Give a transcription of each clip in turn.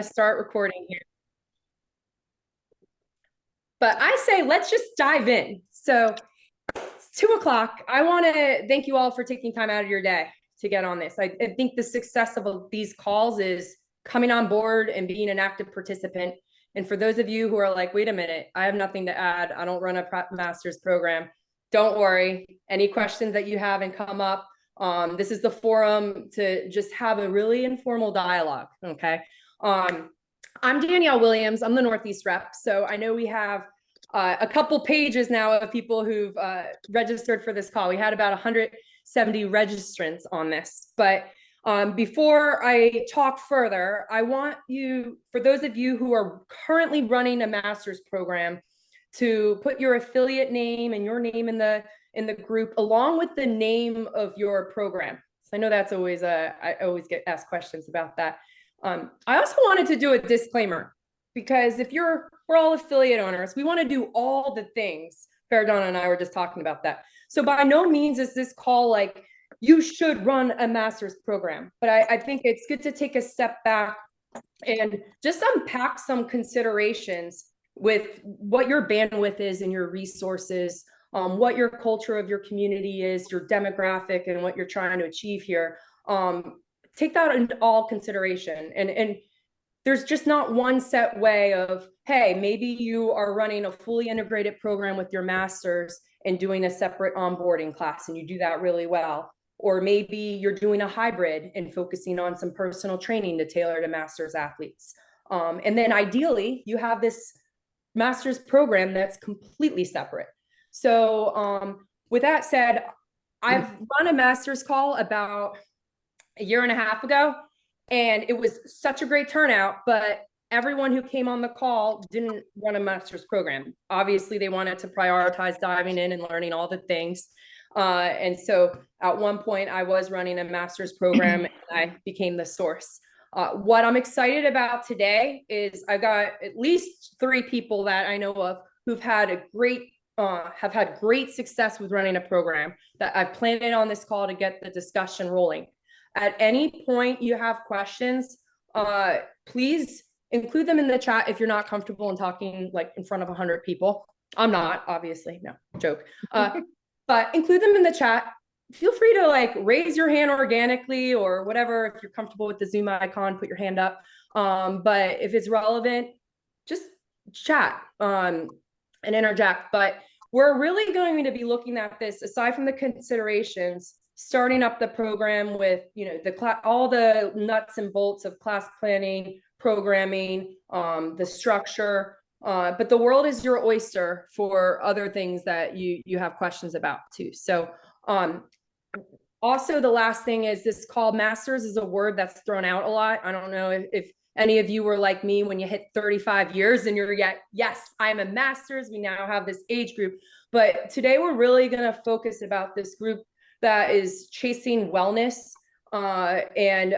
Start recording here. But I say let's just dive in. So it's 2 o'clock. I want to thank you all for taking time out of your day to get on this. I think the success of these calls is coming on board and being an active participant. And for those of you who are like, wait a minute, I have nothing to add. I don't run a master's program. Don't worry. Any questions that you have and come up, this is the forum to just have a really informal dialogue. Okay. I'm Danielle Williams. I'm the Northeast rep. So I know we have a couple pages now of people who've registered for this call. We had about 170 registrants on this. But before I talk further, I want you, for those of you who are currently running a master's program, to put your affiliate name and your name in the group along with the name of your program. So I know that's always I always get asked questions about that. I also wanted to do a disclaimer because if we're all affiliate owners, we want to do all the things. Faradana and I were just talking about that. So by no means is this call like you should run a master's program, but I think it's good to take a step back and just unpack some considerations with what your bandwidth is and your resources, what your culture of your community is, your demographic, and what you're trying to achieve here. Take that into all consideration. And there's just not one set way of, hey, maybe you are running a fully integrated program with your master's and doing a separate onboarding class, and you do that really well. Or maybe you're doing a hybrid and focusing on some personal training to tailor to master's athletes. And then ideally, you have this master's program that's completely separate. So with that said, I've run a master's call about a year and a half ago, and it was such a great turnout, but everyone who came on the call didn't run a master's program. Obviously, they wanted to prioritize diving in and learning all the things. And so at one point, I was running a master's program and I became the source. What I'm excited about today is I've got at least 3 people that I know of who've had a great have had great success with running a program that I've planted on this call to get the discussion rolling. At any point you have questions, please include them in the chat if you're not comfortable in talking like in front of 100 people. I'm not, obviously, no, joke. But include them in the chat. Feel free to like raise your hand organically or whatever. If you're comfortable with the Zoom icon, put your hand up. But if it's relevant, just chat and interject. But we're really going to be looking at this, aside from the considerations, starting up the program with, you know, all the nuts and bolts of class planning, programming, the structure. But the world is your oyster for other things that you have questions about too. So also the last thing is this call masters is a word that's thrown out a lot. I don't know if any of you were like me when you hit 35 years and you're yes, I'm a master's. We now have this age group. But today we're really going to focus about this group that is chasing wellness and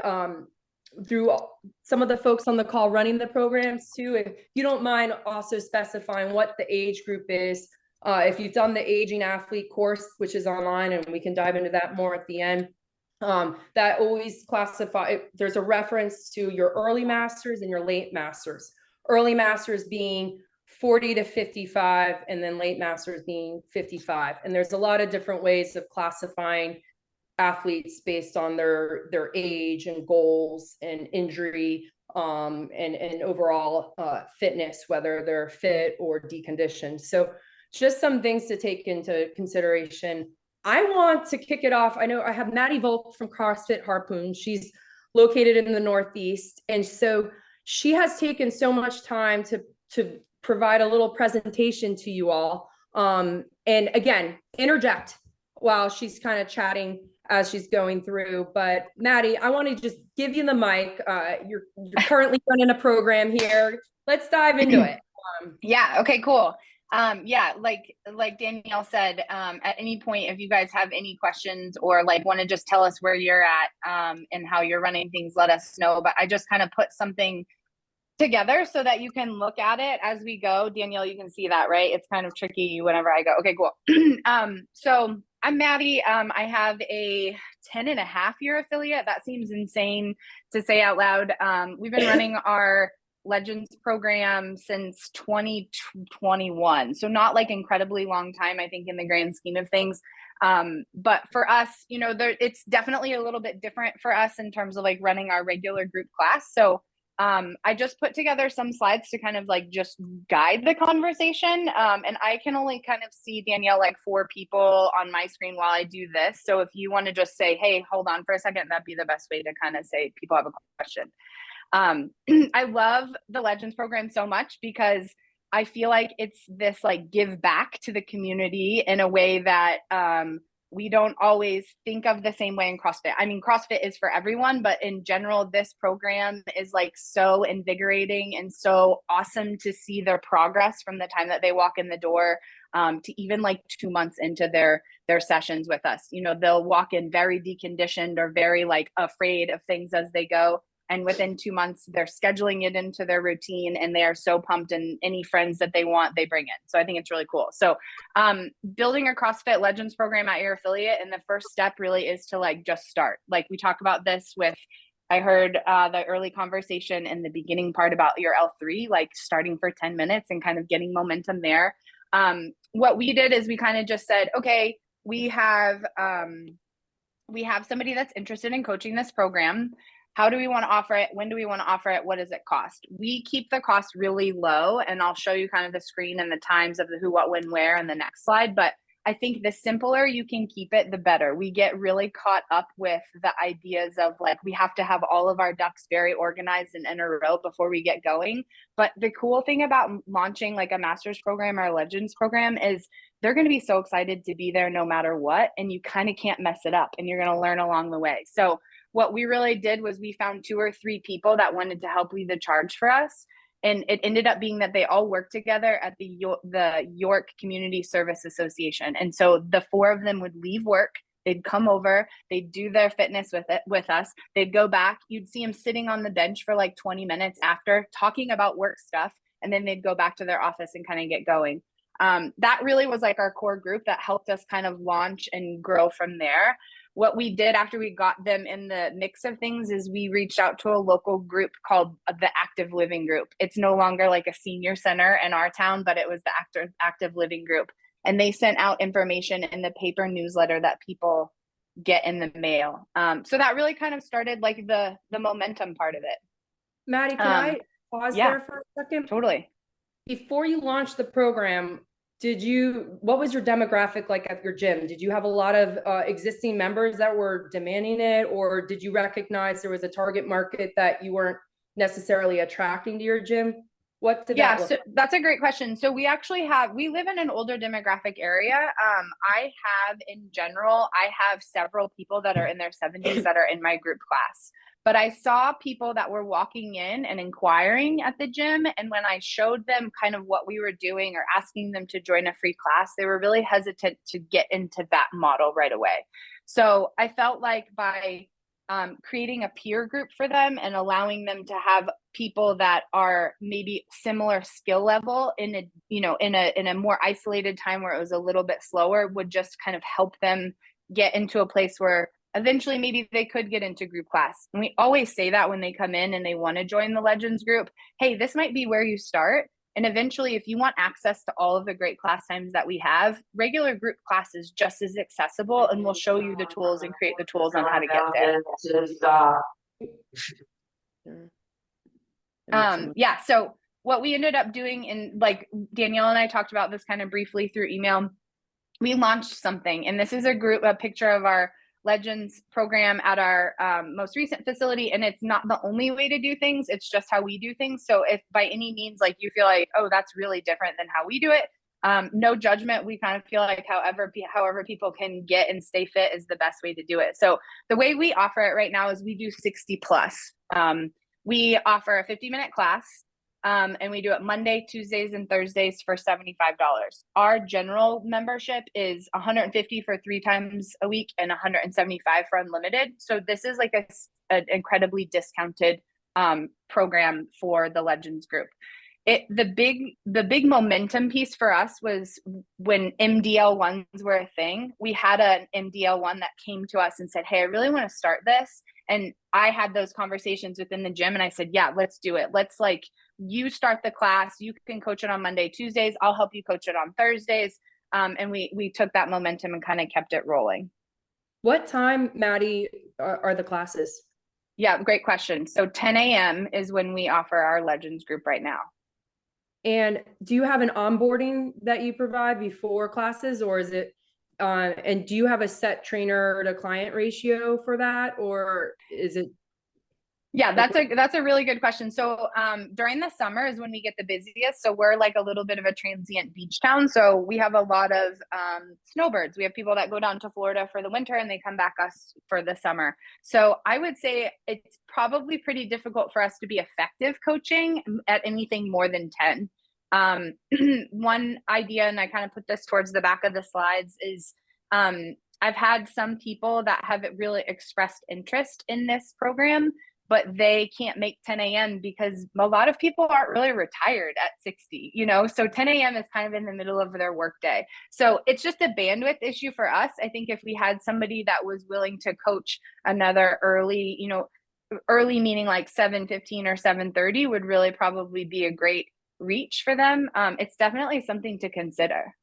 through some of the folks on the call running the programs too. If you don't mind also specifying what the age group is, if you've done the aging athlete course, which is online, and we can dive into that more at the end, that always classify, there's a reference to your early masters and your late masters. Early masters being 40 to 55, and then late masters being 55. And there's a lot of different ways of classifying athletes based on their age and goals and injury and overall fitness, whether they're fit or deconditioned. So just some things to take into consideration. I want to kick it off. I know I have Maddie Volk from CrossFit Harpoon. She's located in the Northeast. And so she has taken so much time to provide a little presentation to you all. And again, interject while she's kind of chatting as she's going through. But Maddie, I want to just give you the mic. You're currently running a program here. Let's dive into it. Yeah. Okay, cool. Yeah, like Danielle said, at any point, if you guys have any questions or like want to just tell us where you're at and how you're running things, let us know. But I just kind of put something together so that you can look at it as we go. Danielle, you can see that, right? It's kind of tricky whenever I go. Okay, cool. So I'm Maddie. I have a 10.5 year affiliate. That seems insane to say out loud. We've been running our Legends program since 2021. So not like incredibly long time, I think, in the grand scheme of things. But for us, it's definitely a little bit different for us in terms of like running our regular group class. So I just put together some slides to kind of like just guide the conversation. And I can only kind of see, Danielle, like 4 people on my screen while I do this. So if you want to just say, hey, hold on for a second, that'd be the best way to kind of say people have a question. I love the Legends program so much because I feel like it's this like give back to the community in a way that we don't always think of the same way in CrossFit. I mean, CrossFit is for everyone, but in general, this program is like so invigorating and so awesome to see their progress from the time that they walk in the door to even like 2 months into their sessions with us. They'll walk in very deconditioned or very like afraid of things as they go. And within 2 months, they're scheduling it into their routine and they are so pumped, and any friends that they want, they bring in. So I think it's really cool. So building a CrossFit Legends program at your affiliate, and the first step really is to like just start. Like we talk about this with, I heard the early conversation in the beginning part about your L3, like starting for 10 minutes and kind of getting momentum there. What we did is we kind of just said, okay, we have somebody that's interested in coaching this program. How do we want to offer it? When do we want to offer it? What does it cost? We keep the cost really low, and I'll show you kind of the screen and the times of the who, what, when, where in the next slide. But I think the simpler you can keep it, the better. We get really caught up with the ideas of like, we have to have all of our ducks very organized and in a row before we get going. But the cool thing about launching like a master's program or a Legends program is they're going to be so excited to be there no matter what. And you kind of can't mess it up, and you're going to learn along the way. So what we really did was we found 2 or 3 people that wanted to help lead the charge for us. And it ended up being that they all worked together at the York Community Service Association. And so the 4 of them would leave work, they'd come over, they'd do their fitness with us, they'd go back, you'd see them sitting on the bench for like 20 minutes after talking about work stuff, and then they'd go back to their office and kind of get going. That really was like our core group that helped us kind of launch and grow from there. What we did after we got them in the mix of things is we reached out to a local group called the Active Living Group. It's no longer like a senior center in our town, but it was the Active Living Group. And they sent out information in the paper newsletter that people get in the mail. So that really kind of started like the momentum part of it. Maddie, can I pause there for a second? Totally. Before you launched the program, what was your demographic like at your gym? Did you have a lot of existing members that were demanding it, or did you recognize there was a target market that you weren't necessarily attracting to your gym? What did that look like? That's a great question. So we live in an older demographic area. In general, I have several people that are in their 70s that are in my group class. But I saw people that were walking in and inquiring at the gym. And when I showed them kind of what we were doing or asking them to join a free class, they were really hesitant to get into that model right away. So I felt like by creating a peer group for them and allowing them to have people that are maybe similar skill level in a more isolated time where it was a little bit slower would just kind of help them get into a place where eventually maybe they could get into group class. And we always say that when they come in and they want to join the Legends group, hey, this might be where you start. And eventually, if you want access to all of the great class times that we have, regular group class is just as accessible, and we'll show you the tools and create the tools on how to get there. So what we ended up doing, and like Danielle and I talked about this kind of briefly through email, we launched something, and this is a picture of our Legends program at our most recent facility. And it's not the only way to do things. It's just how we do things. So if by any means, like you feel like, oh, that's really different than how we do it, no judgment. We kind of feel like however people can get and stay fit is the best way to do it. So the way we offer it right now is we do 60 plus. We offer a 50-minute class. And we do it Monday, Tuesdays, and Thursdays for $75. Our general membership is $150 for 3 times a week and $175 for unlimited. So this is like an incredibly discounted program for the Legends group. The big momentum piece for us was when MDL1s were a thing. We had an MDL1 that came to us and said, "Hey, I really want to start this." And I had those conversations within the gym and I said, "Yeah, let's do it. Let's like you start the class. You can coach it on Monday, Tuesdays. I'll help you coach it on Thursdays." And we took that momentum and kind of kept it rolling. What time, Maddie, are the classes? Yeah, great question. So 10 a.m. is when we offer our Legends group right now. And do you have an onboarding that you provide before classes, or is it, and do you have a set trainer to client ratio for that, or is it? Yeah, that's a really good question. So during the summer is when we get the busiest. So we're like a little bit of a transient beach town. So we have a lot of snowbirds. We have people that go down to Florida for the winter and they come back us for the summer. So I would say it's probably pretty difficult for us to be effective coaching at anything more than 10. One idea, and I kind of put this towards the back of the slides, is I've had some people that have really expressed interest in this program, but they can't make 10 a.m. because a lot of people aren't really retired at 60, you know? So 10 a.m. is kind of in the middle of their workday. So it's just a bandwidth issue for us. I think if we had somebody that was willing to coach another early, you know, early meaning like 7:15 or 7:30 would really probably be a great reach for them. It's definitely something to consider.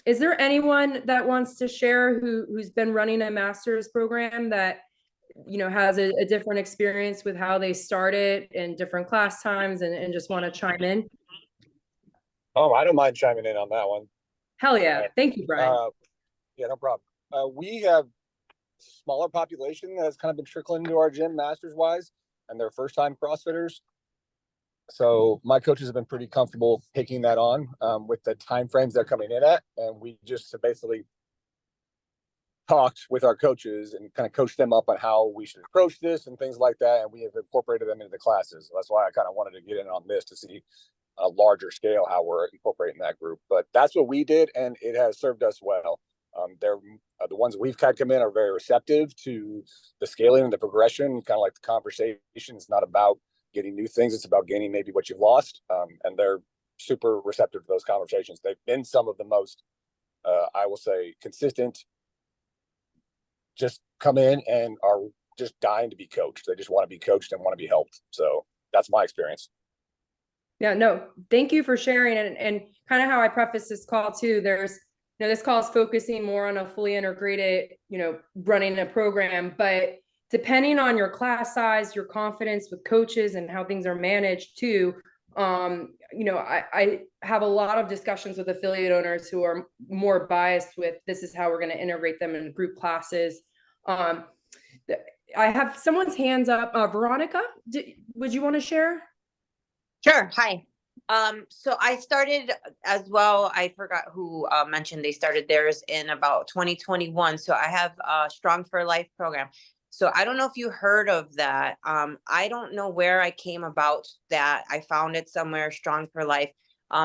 Is there anyone that wants to share who's been running a master's program that, you know, has a different experience with how they started and different class times and just want to chime in? Oh, I don't mind chiming in on that one. Hell yeah. Thank you, Brian. Yeah, no problem. We have smaller population that has kind of been trickling into our gym masters wise, and they're first time CrossFitters. So my coaches have been pretty comfortable taking that on with the time frames they're coming in at, and we just basically talked with our coaches and kind of coached them up on how we should approach this and things like that, and we have incorporated them into the classes. That's why I kind of wanted to get in on this to see a larger scale how we're incorporating that group. But that's what we did, and it has served us well. They're the ones we've had come in are very receptive to the scaling and the progression, kind of like the conversation. It's not about getting new things, it's about gaining maybe what you've lost, and they're super receptive to those conversations. They've been some of the most I will say consistent, just come in and are just dying to be coached. They just want to be coached and want to be helped. So that's my experience. Yeah, no, thank you for sharing. And kind of how I preface this call too, there's, you know, this call is focusing more on a fully integrated, you know, running a program, but depending on your class size, your confidence with coaches and how things are managed too, you know, I have a lot of discussions with affiliate owners who are more biased with this is how we're going to integrate them in group classes. I have someone's hands up. Veronica, would you want to share? Sure. Hi. So I started as well. I forgot who mentioned they started theirs in about 2021. So I have a Strong for Life program. So I don't know if you heard of that. I don't know where I came about that. I found it somewhere, Strong for Life.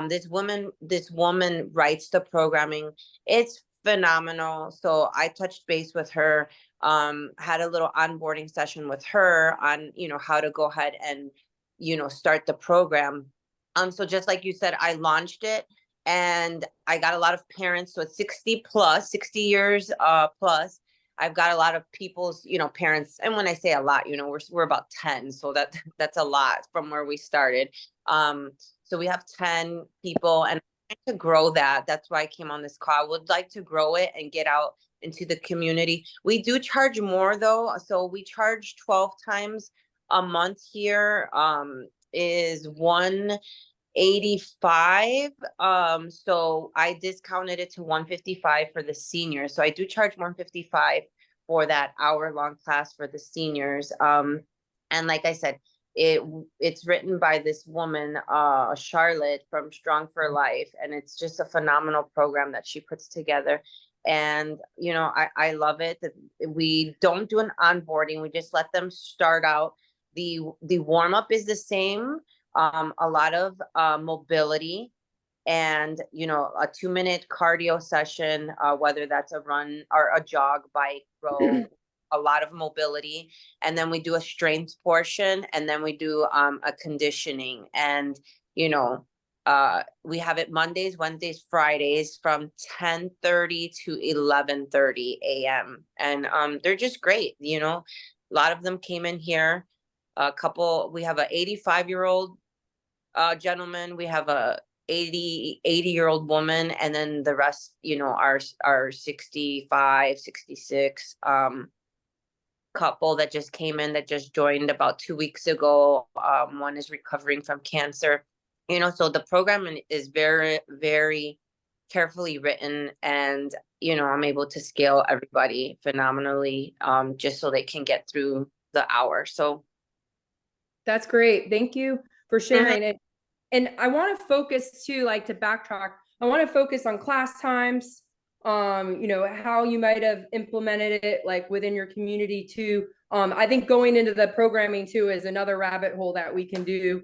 This woman writes the programming. It's phenomenal. So I touched base with her, had a little onboarding session with her on, you know, how to go ahead and, you know, start the program. So just like you said, I launched it and I got a lot of parents. So it's 60 years plus. I've got a lot of people's, you know, parents. And when I say a lot, you know, we're about 10. So that's a lot from where we started. So we have 10 people and I'm trying to grow that. That's why I came on this call. I would like to grow it and get out into the community. We do charge more though. So we charge 12 times a month here, is 185. So I discounted it to 155 for the seniors. So I do charge 155 for that hour-long class for the seniors. And like I said, it's written by this woman, Charlotte from Strong for Life, and it's just a phenomenal program that she puts together. And you know, I love it. We don't do an onboarding, we just let them start out. The warm-up is the same, a lot of mobility and, you know, a 2-minute cardio session, whether that's a run or a jog, bike, row, a lot of mobility, and then we do a strength portion, and then we do a conditioning. And we have it Mondays, Wednesdays, Fridays from 10:30 to 11:30 a.m. And they're just great. A lot of them came in here. We have a 85-year-old gentleman, we have a 80-year-old woman, and then the rest, are 65, 66 couple that just came in, that just joined about 2 weeks ago. One is recovering from cancer. So the program is very, very carefully written, and I'm able to scale everybody phenomenally, just so they can get through the hour. So that's great. Thank you for sharing it. And I want to focus too, like, to backtrack, I want to focus on class times, how you might have implemented it, like, within your community too. I think going into the programming too is another rabbit hole that we can do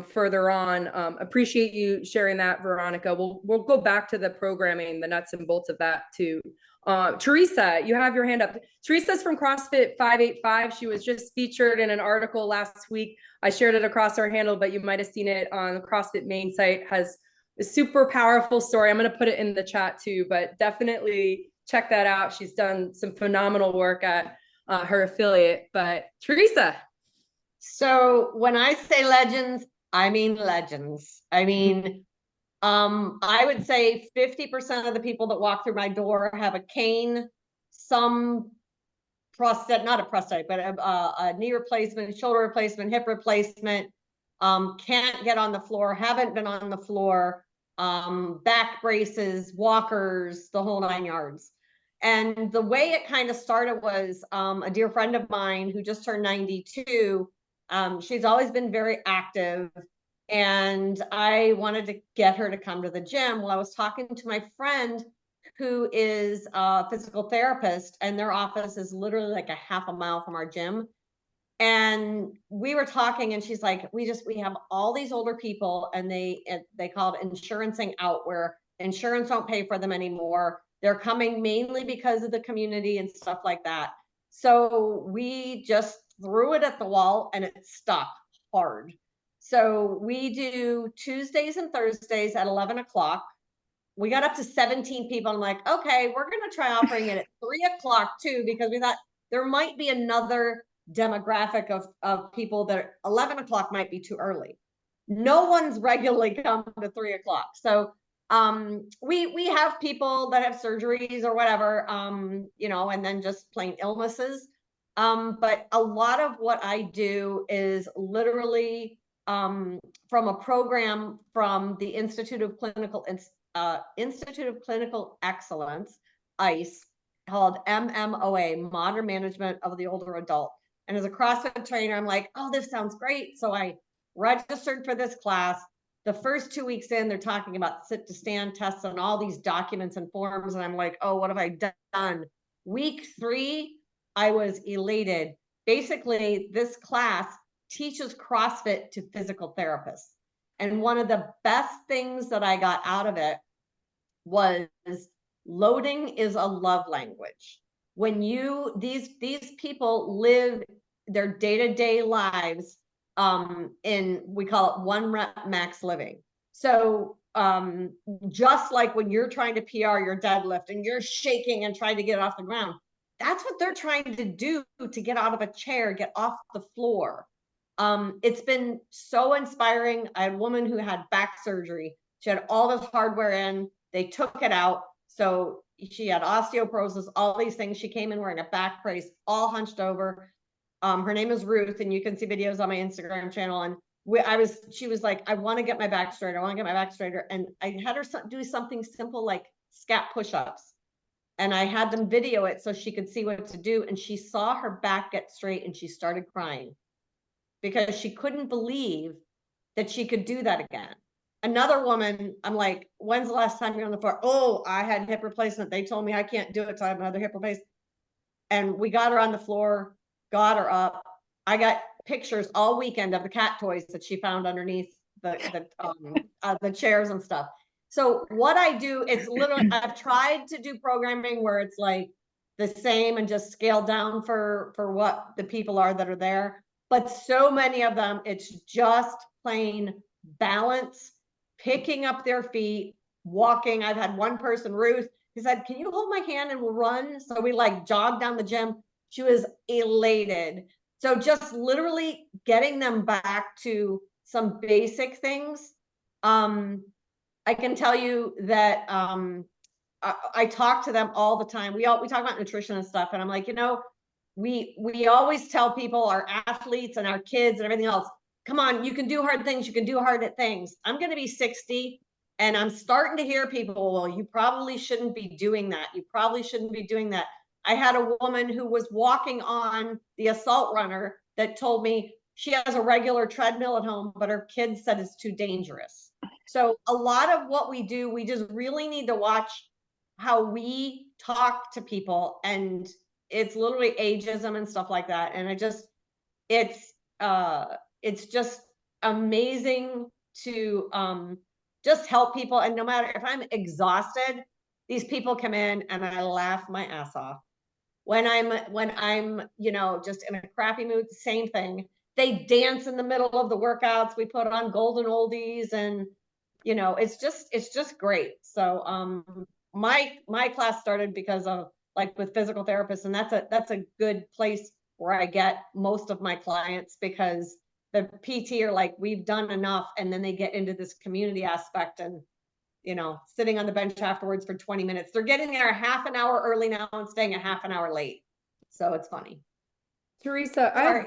further on. Appreciate you sharing that, Veronica. We'll go back to the programming, the nuts and bolts of that too. Teresa, you have your hand up. Teresa's from CrossFit 585. She was just featured in an article last week. I shared it across our handle, but you might have seen it on the CrossFit main site. Has a super powerful story. I'm going to put it in the chat too, but definitely check that out. She's done some phenomenal work at her affiliate. But Teresa. So when I say legends, I mean legends. I mean, I would say 50% of the people that walk through my door have a cane, some prosthetic, not a prosthetic, but a knee replacement, shoulder replacement, hip replacement, can't get on the floor, haven't been on the floor, back braces, walkers, the whole 9 yards. And the way it kind of started was a dear friend of mine who just turned 92. She's always been very active, and I wanted to get her to come to the gym. Well, I was talking to my friend who is a physical therapist, and their office is literally like a half a mile from our gym. And we were talking, and she's like, we have all these older people, and they call it insurancing out, where insurance won't pay for them anymore. They're coming mainly because of the community and stuff like that. So we just threw it at the wall, and it stuck hard. So we do Tuesdays and Thursdays at 11 o'clock. We got up to 17 people. I'm like, okay, we're going to try offering it at 3 o'clock too, because we thought there might be another demographic of people that 11 o'clock might be too early. No one's regularly come to 3 o'clock. So we have people that have surgeries or whatever, and then just plain illnesses. But a lot of what I do is literally from a program from the Institute of Clinical Excellence, ICE, called MMOA, Modern Management of the Older Adult. And as a CrossFit trainer, I'm like, oh, this sounds great. So I registered for this class. The first 2 weeks in, they're talking about sit to stand tests and all these documents and forms. And I'm like, oh, what have I done? Week 3, I was elated. Basically, this class teaches CrossFit to physical therapists. And one of the best things that I got out of it was loading is a love language. When these people live their day-to-day lives we call it 1 rep max living. So just like when you're trying to PR your deadlift and you're shaking and trying to get it off the ground, that's what they're trying to do to get out of a chair, get off the floor. It's been so inspiring. I had a woman who had back surgery. She had all this hardware in, they took it out. So she had osteoporosis, all these things. She came in wearing a back brace, all hunched over. Her name is Ruth, and you can see videos on my Instagram channel. And she was like, I want to get my back straight. I want to get my back straighter. And I had her do something simple like scat push-ups. And I had them video it so she could see what to do. And she saw her back get straight, and she started crying because she couldn't believe that she could do that again. Another woman, I'm like, when's the last time you're on the floor? Oh, I had hip replacement. They told me I can't do it, so I have another hip replacement. And we got her on the floor, got her up. I got pictures all weekend of the cat toys that she found underneath the chairs and stuff. So what I do is literally, I've tried to do programming where it's like, the same and just scaled down for what the people are that are there. But so many of them, it's just plain balance, picking up their feet, walking. I've had one person, Ruth, he said, "Can you hold my hand and we'll run?" So we like jogged down the gym. She was elated. So just literally getting them back to some basic things. I can tell you that I talk to them all the time. We talk about nutrition and stuff, and I'm like, we always tell people, our athletes and our kids and everything else, come on, you can do hard things. You can do hard things. I'm going to be 60, and I'm starting to hear people, well, you probably shouldn't be doing that. You probably shouldn't be doing that. I had a woman who was walking on the assault runner that told me she has a regular treadmill at home, but her kids said it's too dangerous. So a lot of what we do, we just really need to watch how we talk to people, and it's literally ageism and stuff like that. And it's just amazing to just help people. And no matter if I'm exhausted, these people come in and I laugh my ass off. When I'm just in a crappy mood, same thing. They dance in the middle of the workouts. We put on golden oldies, and it's just great. So my class started because of like with physical therapists, and that's a good place where I get most of my clients, because the PT are like, we've done enough, and then they get into this community aspect, and sitting on the bench afterwards for 20 minutes. They're getting there a half an hour early now and staying a half an hour late. So it's funny. Teresa, I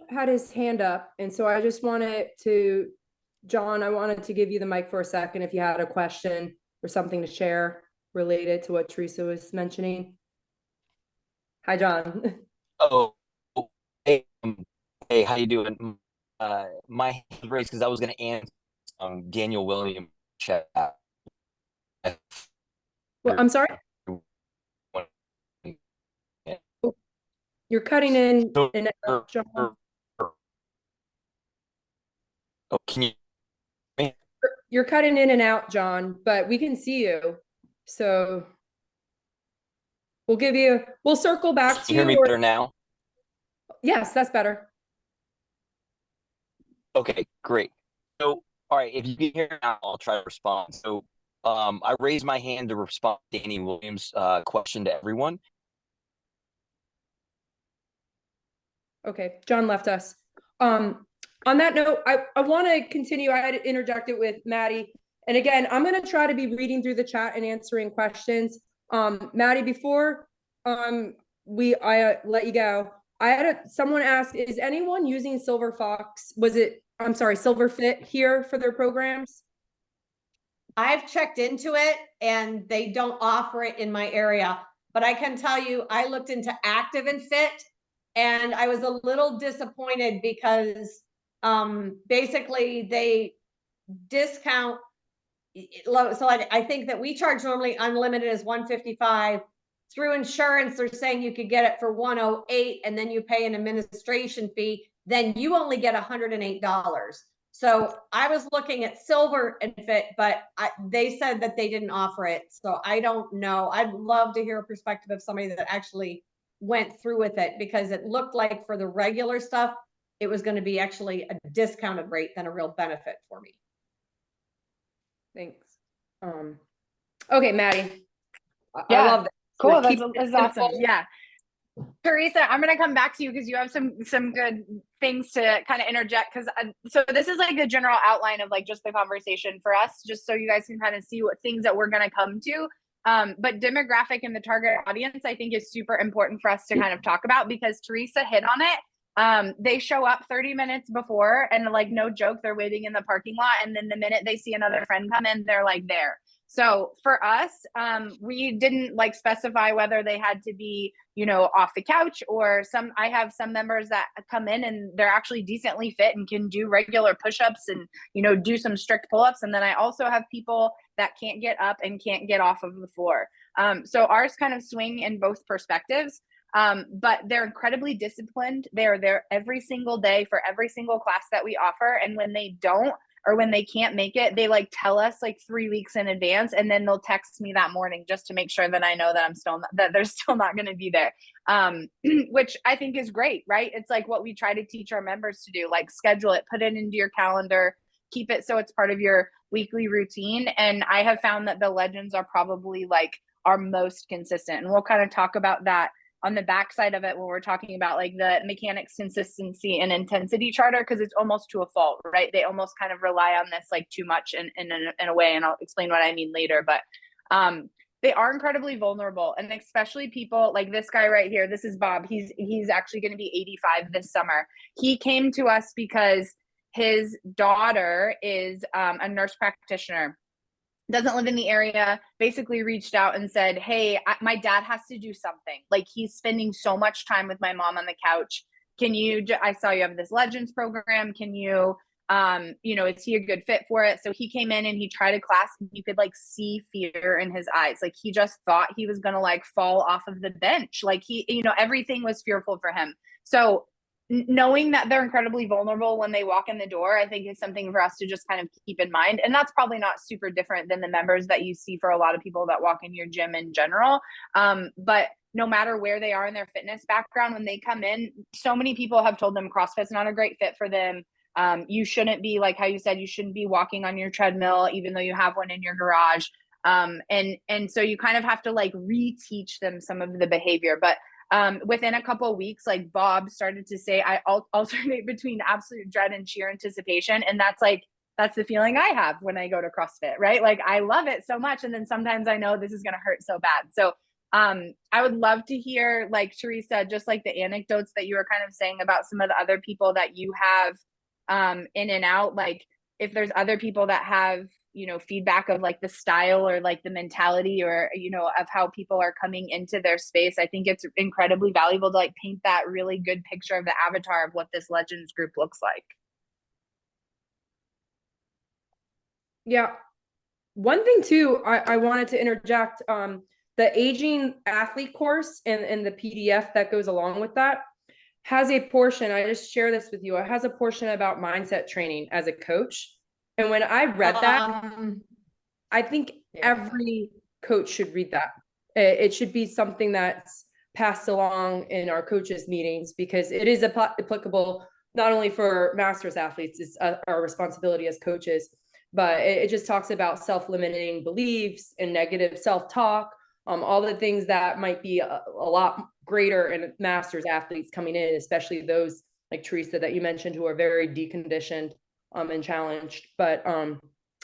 had his hand up, and so I just wanted to, John, I wanted to give you the mic for a second if you had a question or something to share related to what Teresa was mentioning. Hi, John. Oh, hey, how you doing? My hand raised because I was going to answer Daniel Williams chat. Well, I'm sorry. You're cutting in and out, John. Oh, can you? You're cutting in and out, John, but we can see you. So we'll circle back to Can you hear me better now? Yes, that's better. Okay, great. So, all right, if you can hear now, I'll try to respond. So, I raised my hand to respond to Danny Williams' question to everyone. Okay, John left us. On that note, I want to continue. I had interjected with Maddie. And again, I'm going to try to be reading through the chat and answering questions. Maddie, before I let you go, I had someone ask, is anyone using Silver Fit here for their programs? I've checked into it and they don't offer it in my area, but I can tell you, I looked into Active and Fit, and I was a little disappointed because basically they discount. So I think that we charge normally unlimited is $155. Through insurance, they're saying you could get it for $108, and then you pay an administration fee. Then you only get $108. So I was looking at Silver and Fit, but they said that they didn't offer it. So I don't know. I'd love to hear a perspective of somebody that actually went through with it, because it looked like for the regular stuff, it was going to be actually a discounted rate than a real benefit for me. Thanks. Okay, Maddie. Yeah. I love that. Cool. Keep That's it awesome. simple. Yeah. Teresa, I'm going to come back to you because you have some good things to kind of interject. Because so this is like the general outline of like just the conversation for us, just so you guys can kind of see what things that we're going to come to. But demographic and the target audience, I think, is super important for us to kind of talk about, because Teresa hit on it. They show up 30 minutes before, and like, no joke, they're waiting in the parking lot. And then the minute they see another friend come in, they're like there. So for us, we didn't like specify whether they had to be, off the couch or I have some members that come in and they're actually decently fit and can do regular push-ups and, do some strict pull-ups. And then I also have people that can't get up and can't get off of the floor. So ours kind of swing in both perspectives. But they're incredibly disciplined. They're there every single day for every single class that we offer. And when they don't, or when they can't make it, they like tell us like 3 weeks in advance, and then they'll text me that morning just to make sure that I know that that they're still not going to be there. Which I think is great, right? It's like what we try to teach our members to do, like schedule it, put it into your calendar, keep it so it's part of your weekly routine. And I have found that the Legends are probably like our most consistent. And we'll kind of talk about that on the backside of it when we're talking about like the mechanics consistency and intensity charter, because it's almost to a fault, right? They almost kind of rely on this like too much in a way, and I'll explain what I mean later. But they are incredibly vulnerable, and especially people like this guy right here. This is Bob. He's actually going to be 85 this summer. He came to us because his daughter is a nurse practitioner, doesn't live in the area, basically reached out and said, hey, my dad has to do something. Like, he's spending so much time with my mom on the couch. Can you, I saw you have this Legends program. Can you, is he a good fit for it? So he came in and he tried a class, and you could like see fear in his eyes. Like, he just thought he was going to like fall off of the bench. Like everything was fearful for him. So knowing that they're incredibly vulnerable when they walk in the door, I think is something for us to just kind of keep in mind. And that's probably not super different than the members that you see for a lot of people that walk in your gym in general. But no matter where they are in their fitness background, when they come in, so many people have told them CrossFit's not a great fit for them. You shouldn't be, like how you said, you shouldn't be walking on your treadmill, even though you have one in your garage. And so you kind of have to like reteach them some of the behavior. But within a couple of weeks, like Bob started to say, I alternate between absolute dread and sheer anticipation. And that's the feeling I have when I go to CrossFit, right? Like, I love it so much. And then sometimes I know this is going to hurt so bad. So I would love to hear, like Teresa, just like the anecdotes that you were kind of saying about some of the other people that you have in and out, like if there's other people that have, feedback of like the style or like the mentality or, of how people are coming into their space. I think it's incredibly valuable to like paint that really good picture of the avatar of what this Legends group looks like. Yeah. One thing too, I wanted to interject, the aging athlete course and the PDF that goes along with that has a portion, I just share this with you, it has a portion about mindset training as a coach. And when I read that, I think every coach should read that. It should be something that's passed along in our coaches meetings, because it is applicable not only for masters athletes, it's our responsibility as coaches, but it just talks about self-limiting beliefs and negative self-talk, all the things that might be a lot greater in masters athletes coming in, especially those like Teresa that you mentioned, who are very deconditioned and challenged. But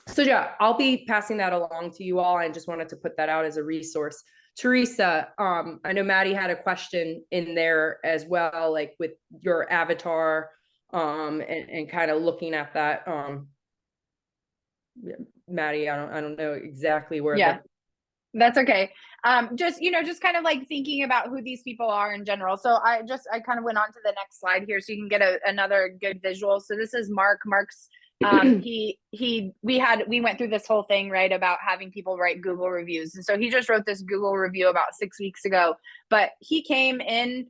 so yeah, I'll be passing that along to you all. I just wanted to put that out as a resource. Teresa, I know Maddie had a question in there as well, like with your avatar and kind of looking at that. Maddie, I don't know exactly where. Yeah. That's okay. Just kind of like thinking about who these people are in general. So I kind of went on to the next slide here so you can get another good visual. So this is Mark. Mark's we went through this whole thing, right, about having people write Google reviews. And so he just wrote this Google review about 6 weeks ago, but he came in,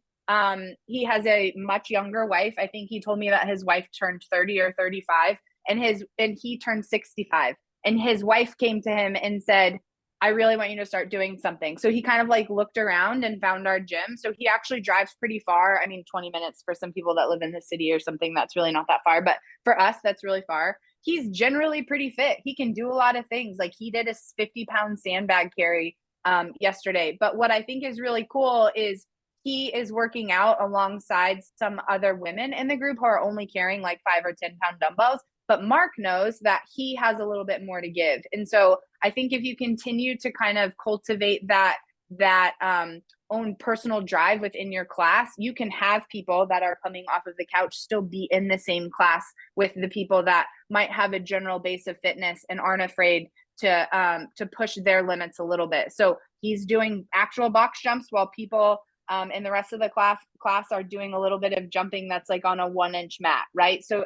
he has a much younger wife. I think he told me that his wife turned 30 or 35 and he turned 65, and his wife came to him and said, I really want you to start doing something. So he kind of like looked around and found our gym. So he actually drives pretty far. I mean, 20 minutes for some people that live in the city or something, that's really not that far. But for us, that's really far. He's generally pretty fit. He can do a lot of things. Like, he did a 50-pound sandbag carry yesterday. But what I think is really cool is he is working out alongside some other women in the group who are only carrying like 5 or 10-pound dumbbells. But Mark knows that he has a little bit more to give. And so I think if you continue to kind of cultivate that own personal drive within your class, you can have people that are coming off of the couch still be in the same class with the people that might have a general base of fitness and aren't afraid to push their limits a little bit. So he's doing actual box jumps while people and the rest of the class are doing a little bit of jumping that's like on a 1-inch mat, right? So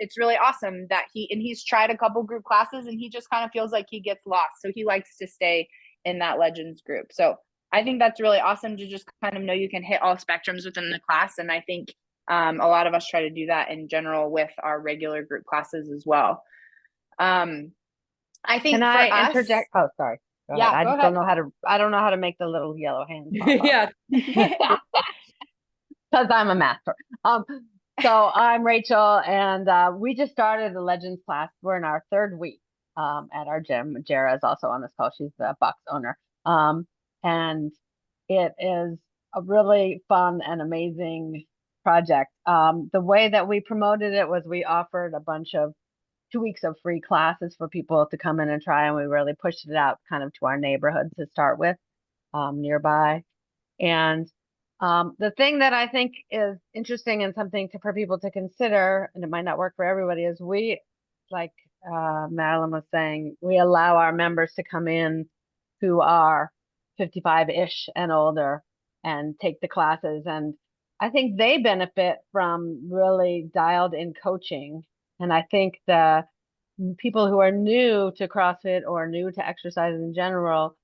it's really awesome that he's tried a couple group classes and he just kind of feels like he gets lost. So he likes to stay in that Legends group. So I think that's really awesome to just kind of know you can hit all spectrums within the class. And I think a lot of us try to do that in general with our regular group classes as well. I think Can for I us, interject? Oh, sorry. Go Yeah, ahead. I go just ahead. don't know how to, I don't know how to make the little yellow hand pop up. Yeah. Because I'm a master. So I'm Rachel, and we just started the Legends class. We're in our third week at our gym. Jara is also on this call. She's the box owner. And it is a really fun and amazing project. The way that we promoted it was we offered a bunch of 2 weeks of free classes for people to come in and try, and we really pushed it out kind of to our neighborhood to start with, nearby. And the thing that I think is interesting and something for people to consider, and it might not work for everybody, is we, like Madeline was saying, we allow our members to come in who are 55-ish and older and take the classes. And I think they benefit from really dialed in coaching. And I think the people who are new to CrossFit or new to exercise in general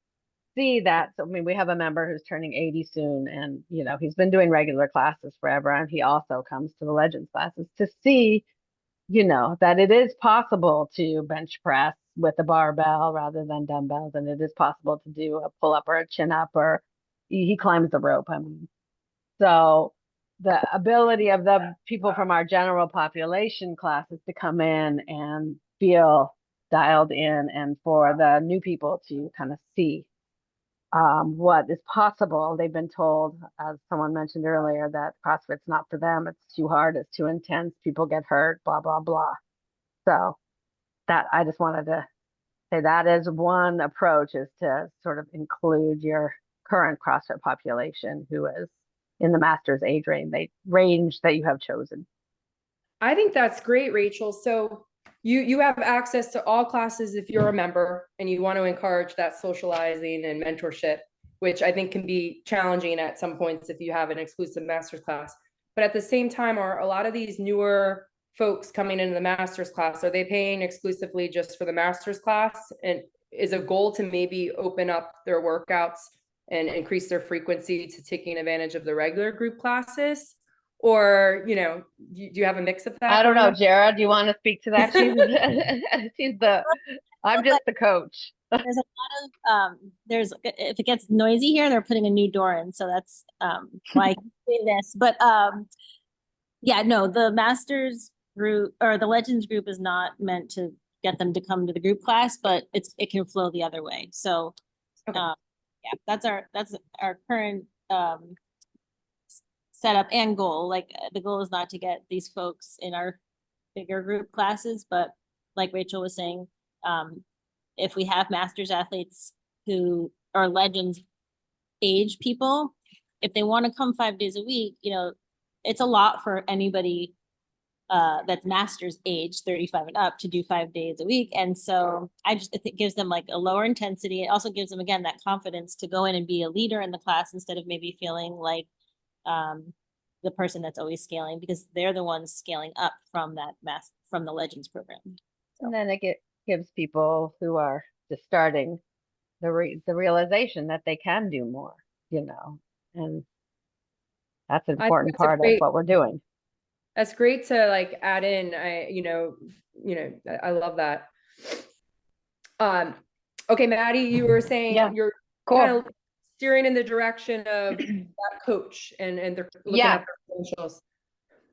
see that. So, I mean, we have a member who's turning 80 soon, and, you know, he's been doing regular classes forever, and he also comes to the Legends classes to see, you know, that it is possible to bench press with a barbell rather than dumbbells, and it is possible to do a pull up or a chin up, or he climbs the rope. I mean, so the ability of the people from our general population classes to come in and feel dialed in, and for the new people to kind of see what is possible. They've been told, as someone mentioned earlier, that CrossFit's not for them. It's too hard. It's too intense. People get hurt, blah, blah, blah. So that, I just wanted to say that is one approach, is to sort of include your current CrossFit population who is in the master's age range that you have chosen. I think that's great, Rachel. So you have access to all classes if you're a member and you want to encourage that socializing and mentorship, which I think can be challenging at some points if you have an exclusive master's class. But at the same time, are a lot of these newer folks coming into the master's class, are they paying exclusively just for the master's class? And is a goal to maybe open up their workouts and increase their frequency to taking advantage of the regular group classes? Or, you know, do you have a mix of that? I don't going know, on? Jara, do you want to speak to that? I'm just the coach. There's a lot of if it gets noisy here, they're putting a new door in, so that's why I say this. But yeah, no, the masters group or the Legends group is not meant to get them to come to the group class, but it can flow the other way. So Okay. yeah, that's our current setup and goal. Like the goal is not to get these folks in our bigger group classes, but like Rachel was saying, if we have masters athletes who are Legends age people, if they want to come 5 days a week, you know, it's a lot for anybody that's masters age 35 and up to do 5 days a week. And so it gives them like a lower intensity. It also gives them, again, that confidence to go in and be a leader in the class instead of maybe feeling like the person that's always scaling, because they're the ones scaling up from from the Legends program. And then it gives people who are just starting the realization that they can do more, you know, and that's an important that's a part of great- what we're doing. That's great to like add in. I love that. Okay, Maddie, you were saying Yeah, you're cool. kind of steering in the direction of that coach and they're looking Yeah. at their potentials.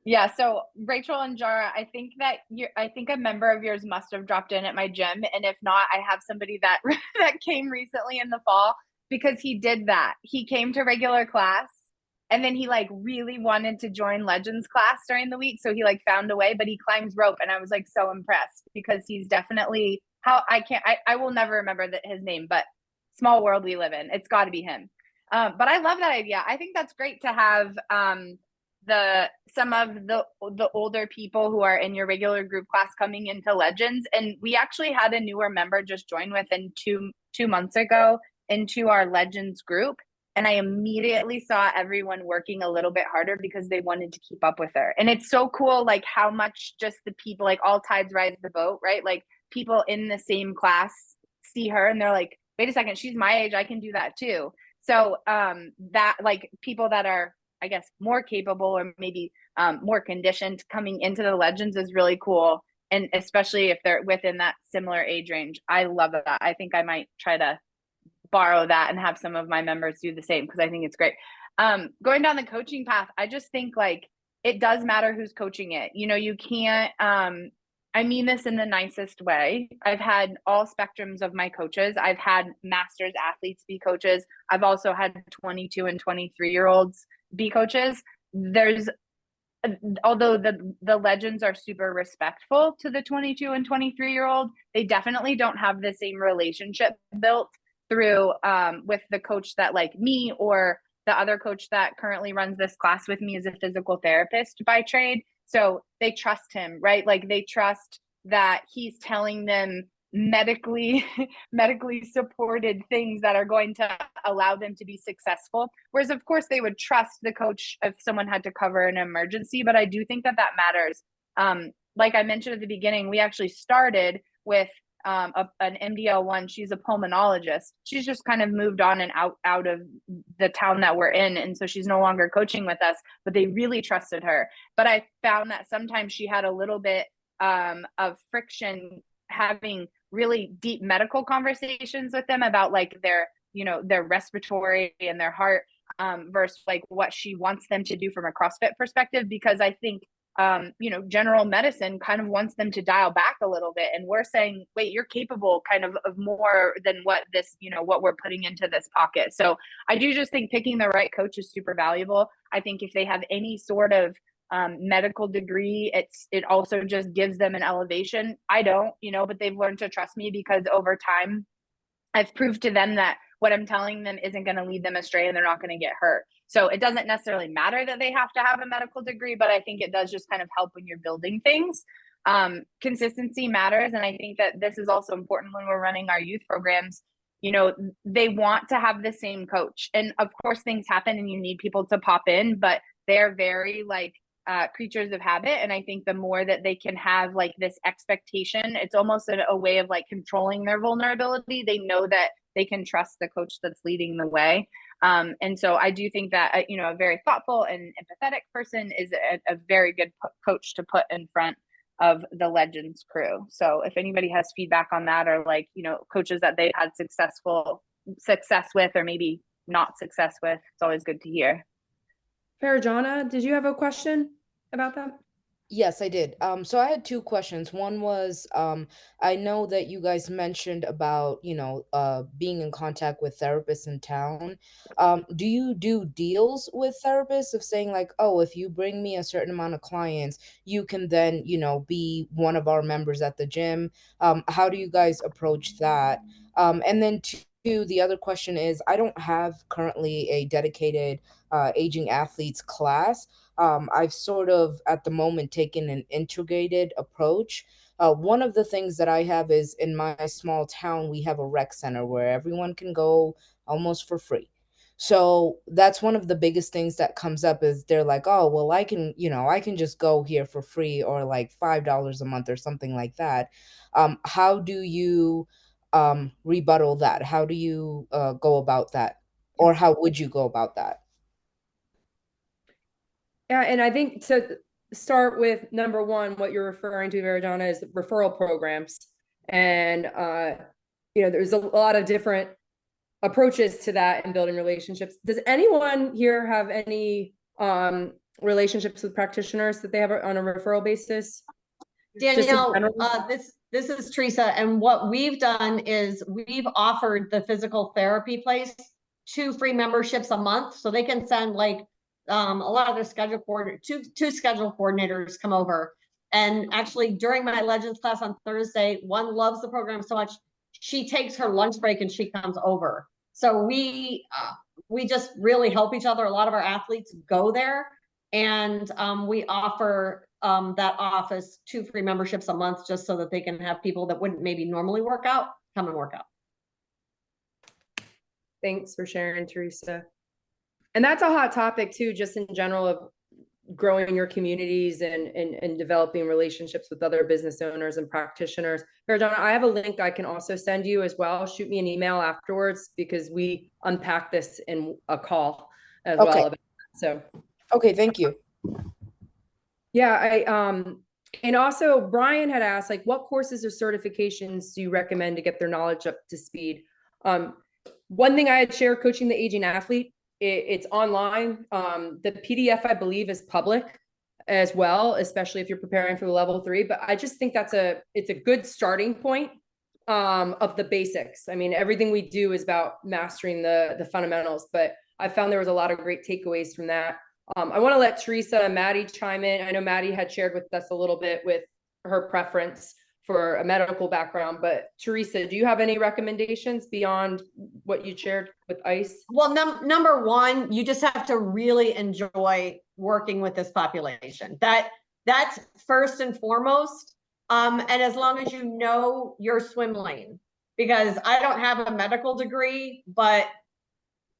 Yeah, so Rachel and Jara, I think a member of yours must have dropped in at my gym, and if not, I have somebody that that came recently in the fall, because he did that. He came to regular class, and then he like really wanted to join Legends class during the week, so he like found a way, but he climbs rope, and I was like so impressed, because he's definitely I will never remember his name, but small world we live in. It's got to be him. But I love that idea. I think that's great to have some of the older people who are in your regular group class coming into Legends. And we actually had a newer member just join within two months ago into our Legends group, and I immediately saw everyone working a little bit harder because they wanted to keep up with her. And it's so cool, like how much just the people, like all tides rise the boat, right? Like people in the same class see her and they're like, wait a second, she's my age, I can do that too. So that, like, people that are, I guess, more capable or maybe more conditioned coming into the Legends is really cool. and especially if they're within that similar age range. I love that. I think I might try to borrow that and have some of my members do the same because I think it's great. Going down the coaching path, I just think like it does matter who's coaching it. You know, you can't, I mean this in the nicest way. I've had all spectrums of my coaches. I've had masters athletes be coaches. I've also had 22 and 23-year-olds be coaches. There's, although the legends are super respectful to the 22 and 23-year-old, they definitely don't have the same relationship built through with the coach that like me or the other coach that currently runs this class with me is a physical therapist by trade. So they trust him, right? Like they trust that he's telling them medically supported things that are going to allow them to be successful. Whereas of course they would trust the coach if someone had to cover an emergency, but I do think that that matters. Like I mentioned at the beginning, we actually started with an MDL1. She's a pulmonologist. She's just kind of moved on and out of the town that we're in, and so she's no longer coaching with us, but they really trusted her. But I found that sometimes she had a little bit of friction having really deep medical conversations with them about like their, you know, their respiratory and their heart versus like what she wants them to do from a CrossFit perspective, because I think you know, general medicine kind of wants them to dial back a little bit. And we're saying, wait, you're capable kind of more than what this, you know, what we're putting into this pocket. So I do just think picking the right coach is super valuable. I think if they have any sort of medical degree, it also just gives them an elevation. I don't, you know, but they've learned to trust me because over time I've proved to them that what I'm telling them isn't going to lead them astray and they're not going to get hurt. So it doesn't necessarily matter that they have to have a medical degree, but I think it does just kind of help when you're building things. Consistency matters. And I think that this is also important when we're running our youth programs. You know, they want to have the same coach. And of course things happen and you need people to pop in, but they're very like creatures of habit. And I think the more that they can have like this expectation, it's almost a way of like controlling their vulnerability. They know that they can trust the coach that's leading the way. And so I do think that, you know, a very thoughtful and empathetic person is a very good coach to put in front of the Legends crew. So if anybody has feedback on that, or like, you know, coaches that they've had success with, or maybe not success with, it's always good to hear. Farajana, did you have a question about that? Yes, I did. So I had two questions. One was, I know that you guys mentioned about, you know, being in contact with therapists in town. Do you do deals with therapists of saying like, oh, if you bring me a certain amount of clients, you can then, you know, be one of our members at the gym? How do you guys approach that? And then two, the other question is, I don't have currently a dedicated aging athletes class. I've sort of at the moment taken an integrated approach. One of the things that I have is in my small town, we have a rec center where everyone can go almost for free. So that's one of the biggest things that comes up is they're like, oh, well, I can, you know, I can just go here for free or like $5 a month or something like that. How do you rebuttal that? How do you go about that? Or how would you go about that? Yeah, and I think to start with number one, what you're referring to, Verajana, is referral programs. And, you know, there's a lot of different approaches to that and building relationships. Does anyone here have any relationships with practitioners that they have on a referral basis? Danielle, this is Teresa. And what we've done is we've offered the physical therapy place 2 free memberships a month. So they can send like a lot of their schedule coordinators, two schedule coordinators come over. And actually during my Legends class on Thursday, one loves the program so much, she takes her lunch break and she comes over. So we just really help each other. A lot of our athletes go there, and we offer that office 2 free memberships a month just so that they can have people that wouldn't maybe normally work out come and work out. Thanks for sharing, Teresa. And that's a hot topic too, just in general, of growing your communities and developing relationships with other business owners and practitioners. Verajana, I have a link I can also send you as well. Shoot me an email afterwards because we unpack this in a call as well. So okay, thank you. yeah, And also Brian had asked, like, what courses or certifications do you recommend to get their knowledge up to speed? One thing I had shared, Coaching the Aging Athlete, it's online. The PDF, I believe, is public as well, especially if you're preparing for the level 3. But I just think it's a good starting point of the basics. I mean, everything we do is about mastering the fundamentals, but I found there was a lot of great takeaways from that. I want to let Teresa and Maddie chime in. I know Maddie had shared with us a little bit with her preference for a medical background, but Teresa, do you have any recommendations beyond what you shared with ICE? Well, number one, you just have to really enjoy working with this population. That's first and foremost. And as long as you know your swim lane, because I don't have a medical degree, but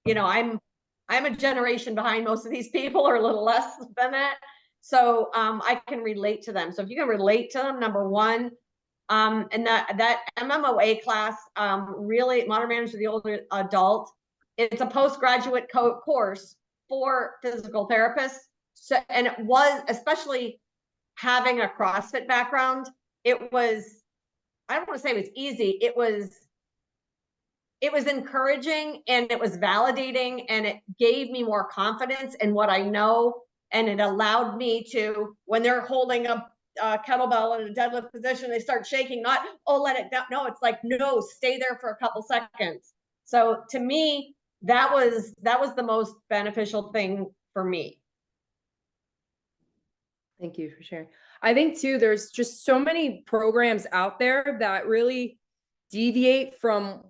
I'm a generation behind most of these people, or a little less than that. So I can relate to them. So if you can relate to them, number one, and that MMOA class, really Modern Management of the Older Adult, it's a postgraduate course for physical therapists. So, and it was, especially having a CrossFit background, it was, I don't want to say it was easy. It was encouraging, and it was validating, and it gave me more confidence in what I know. And it allowed me to, when they're holding a kettlebell in a deadlift position, they start shaking, not, oh, let it down. No, it's like, no, stay there for a couple seconds. So to me, that was the most beneficial thing for me. Thank you for sharing. I think too, there's just so many programs out there that really deviate from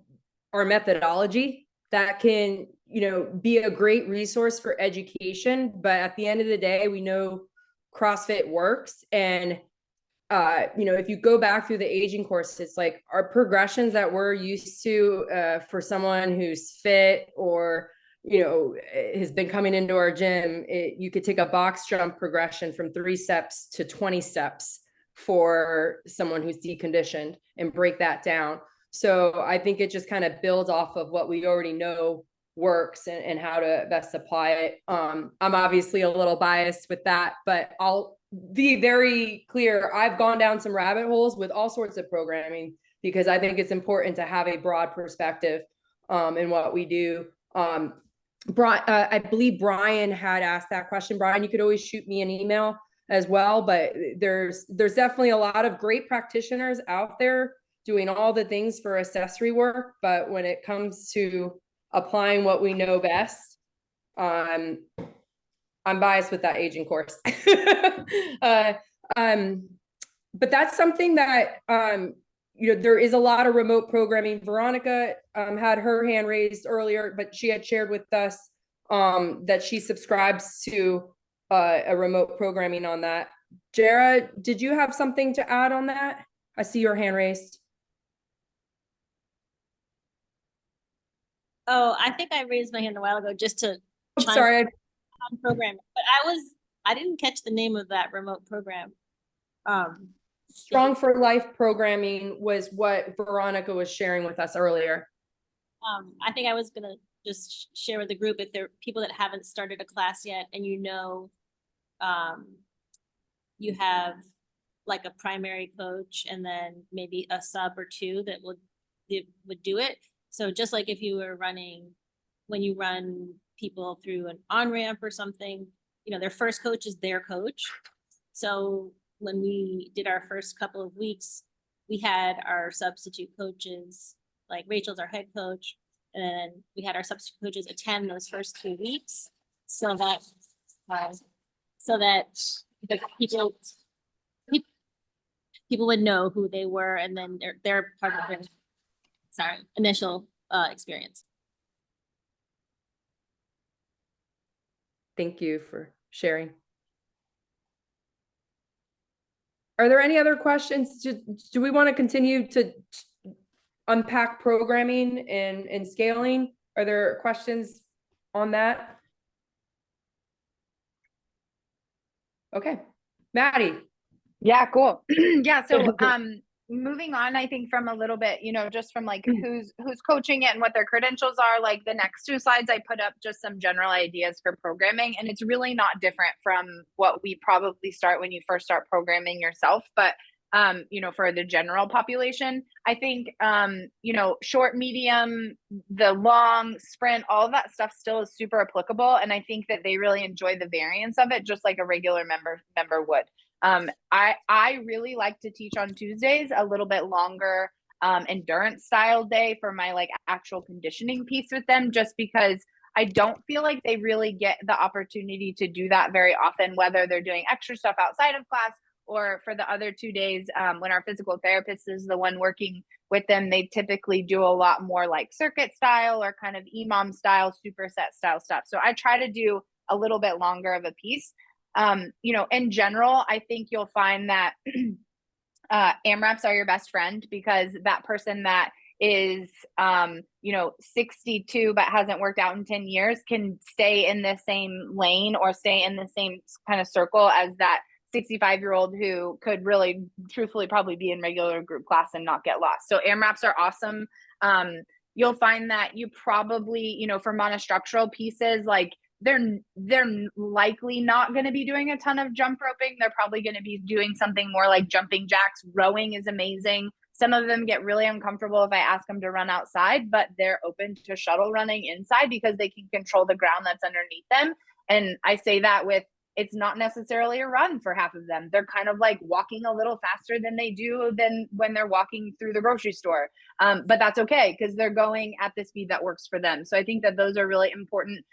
our methodology that can, be a great resource for education. But at the end of the day, we know CrossFit works. And, if you go back through the aging course, it's like our progressions that we're used to for someone who's fit or, has been coming into our gym, you could take a box jump progression from 3 steps to 20 steps for someone who's deconditioned and break that down. So I think it just kind of builds off of what we already know works and how to best apply it. I'm obviously a little biased with that, but I'll be very clear. I've gone down some rabbit holes with all sorts of programming because I think it's important to have a broad perspective in what we do. I believe Brian had asked that question. Brian, you could always shoot me an email as well, but there's definitely a lot of great practitioners out there doing all the things for accessory work. But when it comes to applying what we know best, I'm biased with that aging course. But that's something that, there is a lot of remote programming. Veronica had her hand raised earlier, but she had shared with us that she subscribes to a remote programming on that. Jara, did you have something to add on that? I see your hand raised. Oh, I think I raised my hand a while ago just to Sorry. on programming, but I didn't catch the name of that remote program. Strong for Life programming was what Veronica was sharing with us earlier. I think I was gonna just share with the group, if there are people that haven't started a class yet and you have like a primary coach and then maybe a sub or two that would do it. So just like if you were when you run people through an on-ramp or something, their first coach is their coach. So when we did our first couple of weeks, we had our substitute coaches, like Rachel's our head coach, and then we had our substitute coaches attend those first 2 weeks so that the people would know who they were, and then they're part of their initial experience. Thank you for sharing. Are there any other questions? Do we want to continue to unpack programming and scaling? Are there questions on that? Okay, Maddie. Yeah, cool. Yeah, so moving on, I think from a little bit, just from like who's coaching it and what their credentials are, like the next 2 slides, I put up just some general ideas for programming, and it's really not different from what we probably start when you first start programming yourself. But for the general population, I think, short, medium, the long, sprint, all of that stuff still is super applicable. And I think that they really enjoy the variance of it, just like a regular member would. I really like to teach on Tuesdays, a little bit longer endurance style day for my like actual conditioning piece with them, just because I don't feel like they really get the opportunity to do that very often, whether they're doing extra stuff outside of class or for the other 2 days when our physical therapist is the one working with them. They typically do a lot more like circuit style or kind of EMOM style, superset style stuff. So I try to do a little bit longer of a piece. In general, I think you'll find that AMRAPs are your best friend, because that person that is 62 but hasn't worked out in 10 years can stay in the same lane or stay in the same kind of circle as that 65-year-old who could really truthfully probably be in regular group class and not get lost. So AMRAPs are awesome. You'll find that you probably, for monostructural pieces, like they're likely not going to be doing a ton of jump roping. They're probably going to be doing something more like jumping jacks. Rowing is amazing. Some of them get really uncomfortable if I ask them to run outside, but they're open to shuttle running inside because they can control the ground that's underneath them. And I say that with, it's not necessarily a run for half of them. They're kind of like walking a little faster than they do than when they're walking through the grocery store. But that's okay, because they're going at the speed that works for them. So I think that those are really important.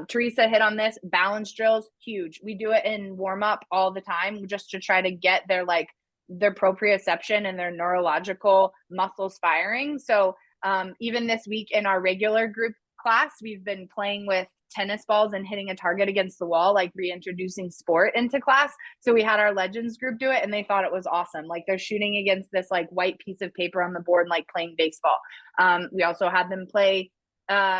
Teresa hit on this. Balance drills, huge. We do it in warm up all the time, just to try to get their proprioception and their neurological muscles firing. So even this week in our regular group class, we've been playing with tennis balls and hitting a target against the wall, like reintroducing sport into class. So we had our Legends group do it, and they thought it was awesome. Like they're shooting against this like white piece of paper on the board, and like playing baseball. We also had them play,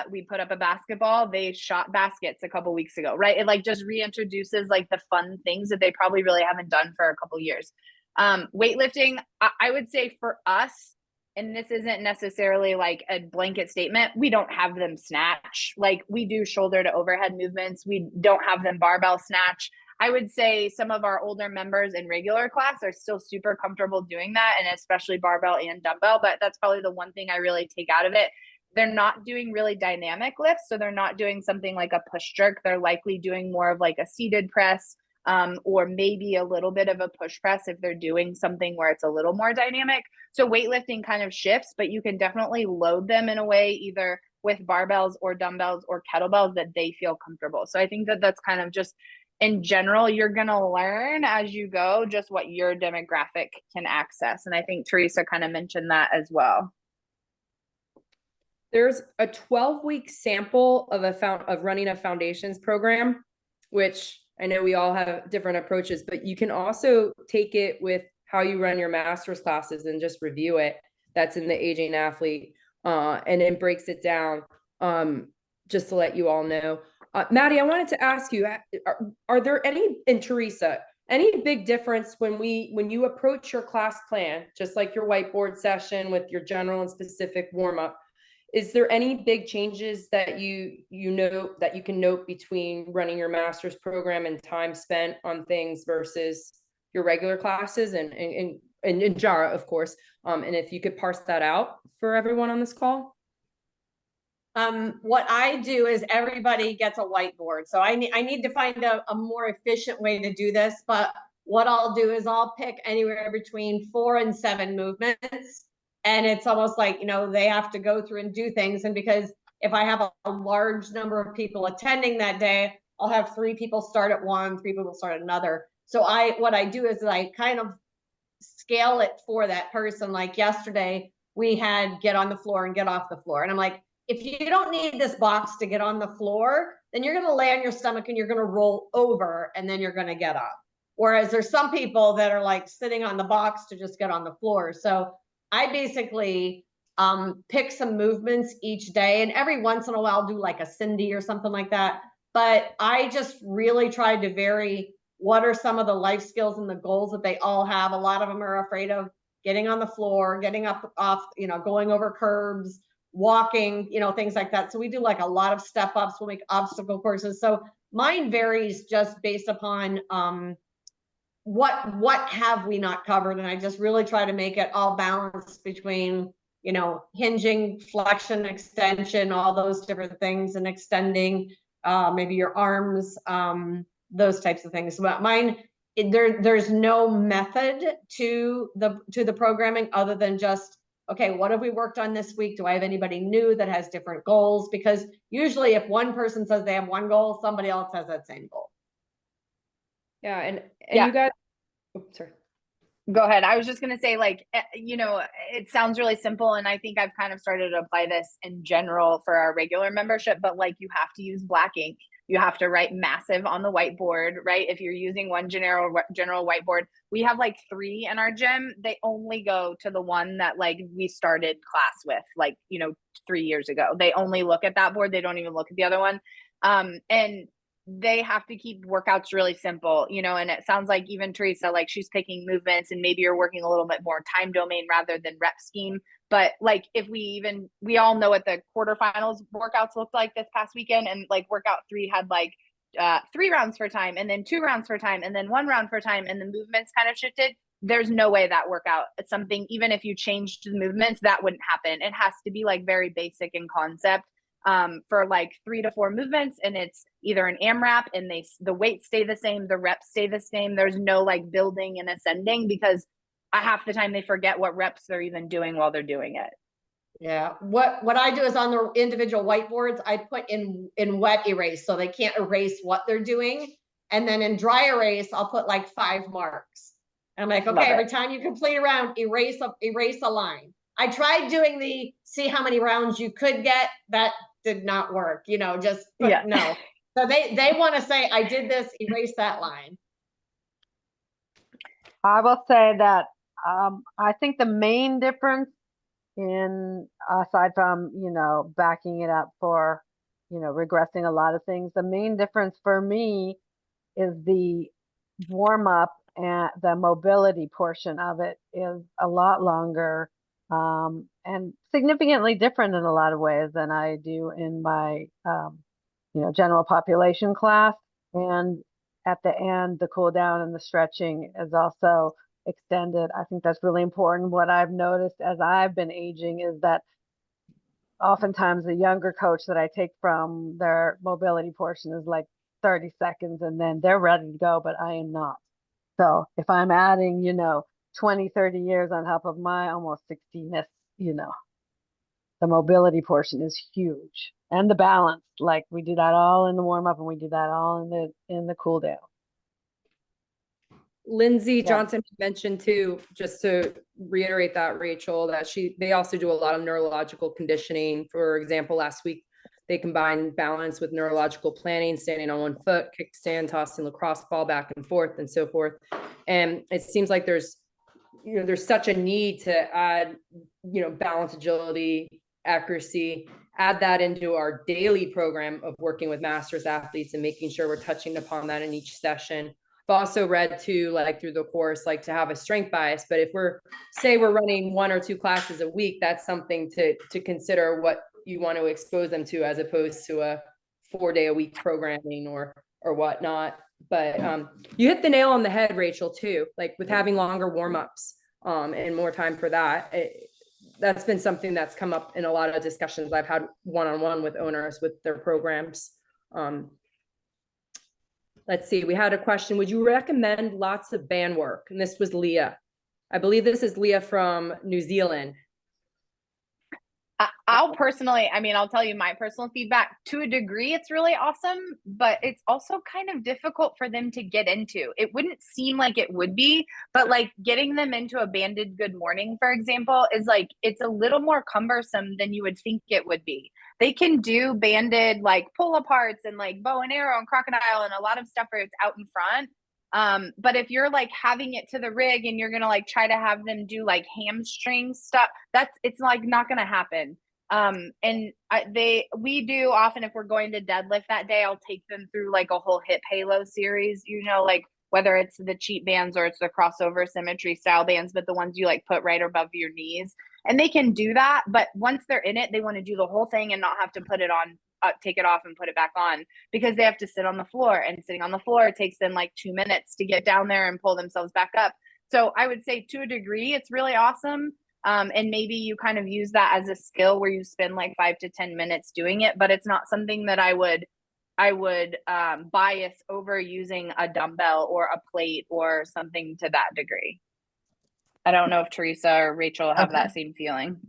we put up a basketball. They shot baskets a couple weeks ago, right? It like just reintroduces like the fun things that they probably really haven't done for a couple years. Weightlifting, I would say for us, and this isn't necessarily like a blanket statement, we don't have them snatch. Like we do shoulder to overhead movements. We don't have them barbell snatch. I would say some of our older members in regular class are still super comfortable doing that, and especially barbell and dumbbell, but that's probably the one thing I really take out of it. They're not doing really dynamic lifts. So they're not doing something like a push jerk. They're likely doing more of like a seated press, or maybe a little bit of a push press if they're doing something where it's a little more dynamic. So weightlifting kind of shifts, but you can definitely load them in a way either with barbells or dumbbells or kettlebells that they feel comfortable. So I think that that's kind of just, in general, you're going to learn as you go just what your demographic can access. And I think Teresa kind of mentioned that as well. There's a 12-week sample of running a foundations program, which I know we all have different approaches, but you can also take it with how you run your master's classes and just review it. That's in the Aging Athlete, and it breaks it down, just to let you all know. Maddie, I wanted to ask you, are there any, and Teresa, any big difference when you approach your class plan, just like your whiteboard session with your general and specific warm-up? Is there any big changes that you know that you can note between running your master's program and time spent on things versus your regular classes and Jara, of course? And if you could parse that out for everyone on this call. What I do is everybody gets a whiteboard. So I need to find a more efficient way to do this. But what I'll do is I'll pick anywhere between 4 and 7 movements. And it's almost like, they have to go through and do things. And because if I have a large number of people attending that day, I'll have 3 people start at one, 3 people start at another. So what I do is I kind of scale it for that person. Like yesterday, we had get on the floor and get off the floor. And I'm like, if you don't need this box to get on the floor, then you're going to lay on your stomach and you're going to roll over and then you're going to get up. Whereas there's some people that are like sitting on the box to just get on the floor. So I basically pick some movements each day, and every once in a while do like a Cindy or something like that. But I just really tried to vary what are some of the life skills and the goals that they all have. A lot of them are afraid of getting on the floor, getting up off, going over curbs, walking, things like that. So we do like a lot of step ups, we'll make obstacle courses. So mine varies just based upon what have we not covered. And I just really try to make it all balanced between, hinging, flexion, extension, all those different things, and extending maybe your arms, those types of things. But mine, there's no method to the programming other than just, okay, what have we worked on this week? Do I have anybody new that has different goals? Because usually if one person says they have one goal, somebody else has that same goal. Yeah, and Yeah. you guys, oh, sorry. Go ahead. I was just going to say, like, it sounds really simple. And I think I've kind of started to apply this in general for our regular membership, but like you have to use black ink. You have to write massive on the whiteboard, right? If you're using one general whiteboard, we have like 3 in our gym. They only go to the one that like we started class with, like, 3 years ago. They only look at that board. They don't even look at the other one. And they have to keep workouts really simple, and it sounds like even Teresa, like she's picking movements and maybe you're working a little bit more time domain rather than rep scheme. But like if we all know what the quarterfinals workouts looked like this past weekend, and like workout 3 had like 3 rounds for time, and then 2 rounds for time, and then 1 round for time, and the movements kind of shifted. There's no way that workout, it's something, even if you changed the movements, that wouldn't happen. It has to be like very basic in concept. For like 3 to 4 movements, and it's either an AMRAP and the weights stay the same, the reps stay the same. There's no like building and ascending, because half the time they forget what reps they're even doing while they're doing it. Yeah, what I do is on the individual whiteboards, I put in wet erase, so they can't erase what they're doing. And then in dry erase, I'll put like 5 marks. And I'm like, okay, every time you complete a round, erase a line. I tried doing see how many rounds you could get. That did not work, no. So they want to say, I did this, erase that line. I will say that I think the main difference aside from, backing it up for, regressing a lot of things, the main difference for me is the warm up, and the mobility portion of it is a lot longer. And significantly different in a lot of ways than I do in my, general population class. And at the end, the cool down and the stretching is also extended. I think that's really important. What I've noticed as I've been aging is that oftentimes the younger coach that I take from, their mobility portion is like 30 seconds and then they're ready to go, but I am not. So if I'm adding, 20, 30 years on top of my almost 60ness, the mobility portion is huge. And the balance, like we do that all in the warm up and we do that all in the cool down. Lindsay Johnson mentioned too, just to reiterate that, Rachel, that they also do a lot of neurological conditioning. For example, last week, they combined balance with neurological planning, standing on one foot, kickstand, tossing lacrosse ball back and forth, and so forth. And it seems like there's such a need to add, balance, agility, accuracy, add that into our daily program of working with masters athletes and making sure we're touching upon that in each session. I've also read too, like through the course, like to have a strength bias, but if we're running 1 or 2 classes a week, that's something to consider what you want to expose them to, as opposed to a 4-day-a-week programming or whatnot. But you hit the nail on the head, Rachel, too, like with having longer warm-ups and more time for that. That's been something that's come up in a lot of discussions I've had one-on-one with owners with their programs. Let's see, we had a question. Would you recommend lots of band work? And this was Leah. I believe this is Leah from New Zealand. I'll tell you my personal feedback. To a degree, it's really awesome, but it's also kind of difficult for them to get into. It wouldn't seem like it would be, but like getting them into a banded good morning, for example, is like, it's a little more cumbersome than you would think it would be. They can do banded like pull aparts and like bow and arrow and crocodile and a lot of stuff where it's out in front. But if you're like having it to the rig and you're gonna like try to have them do like hamstring stuff, it's like not gonna happen. We do often, if we're going to deadlift that day, I'll take them through like a whole hip halo series, like whether it's the cheat bands or it's the crossover symmetry style bands, but the ones you like put right above your knees. And they can do that, but once they're in it, they want to do the whole thing and not have to put it on, take it off and put it back on, because they have to sit on the floor, and sitting on the floor takes them like 2 minutes to get down there and pull themselves back up. So I would say to a degree, it's really awesome. And maybe you kind of use that as a skill where you spend like 5 to 10 minutes doing it, but it's not something that I would bias over using a dumbbell or a plate or something to that degree. I don't know if Teresa or Rachel have that same feeling.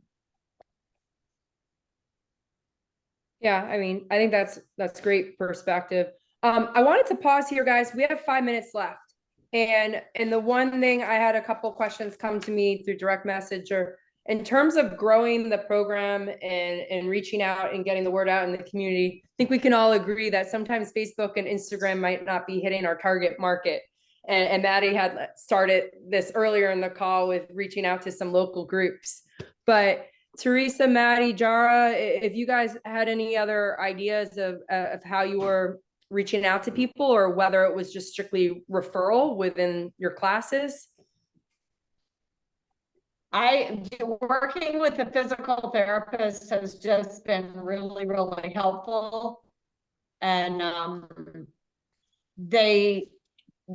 Yeah, I mean, I think that's great perspective. I wanted to pause here, guys. We have 5 minutes left. And the one thing, I had a couple questions come to me through direct message, or in terms of growing the program and reaching out and getting the word out in the community. I think we can all agree that sometimes Facebook and Instagram might not be hitting our target market. And Maddie had started this earlier in the call with reaching out to some local groups. But Teresa, Maddie, Jara, if you guys had any other ideas of how you were reaching out to people, or whether it was just strictly referral within your classes. Working with a physical therapist has just been really, really helpful. And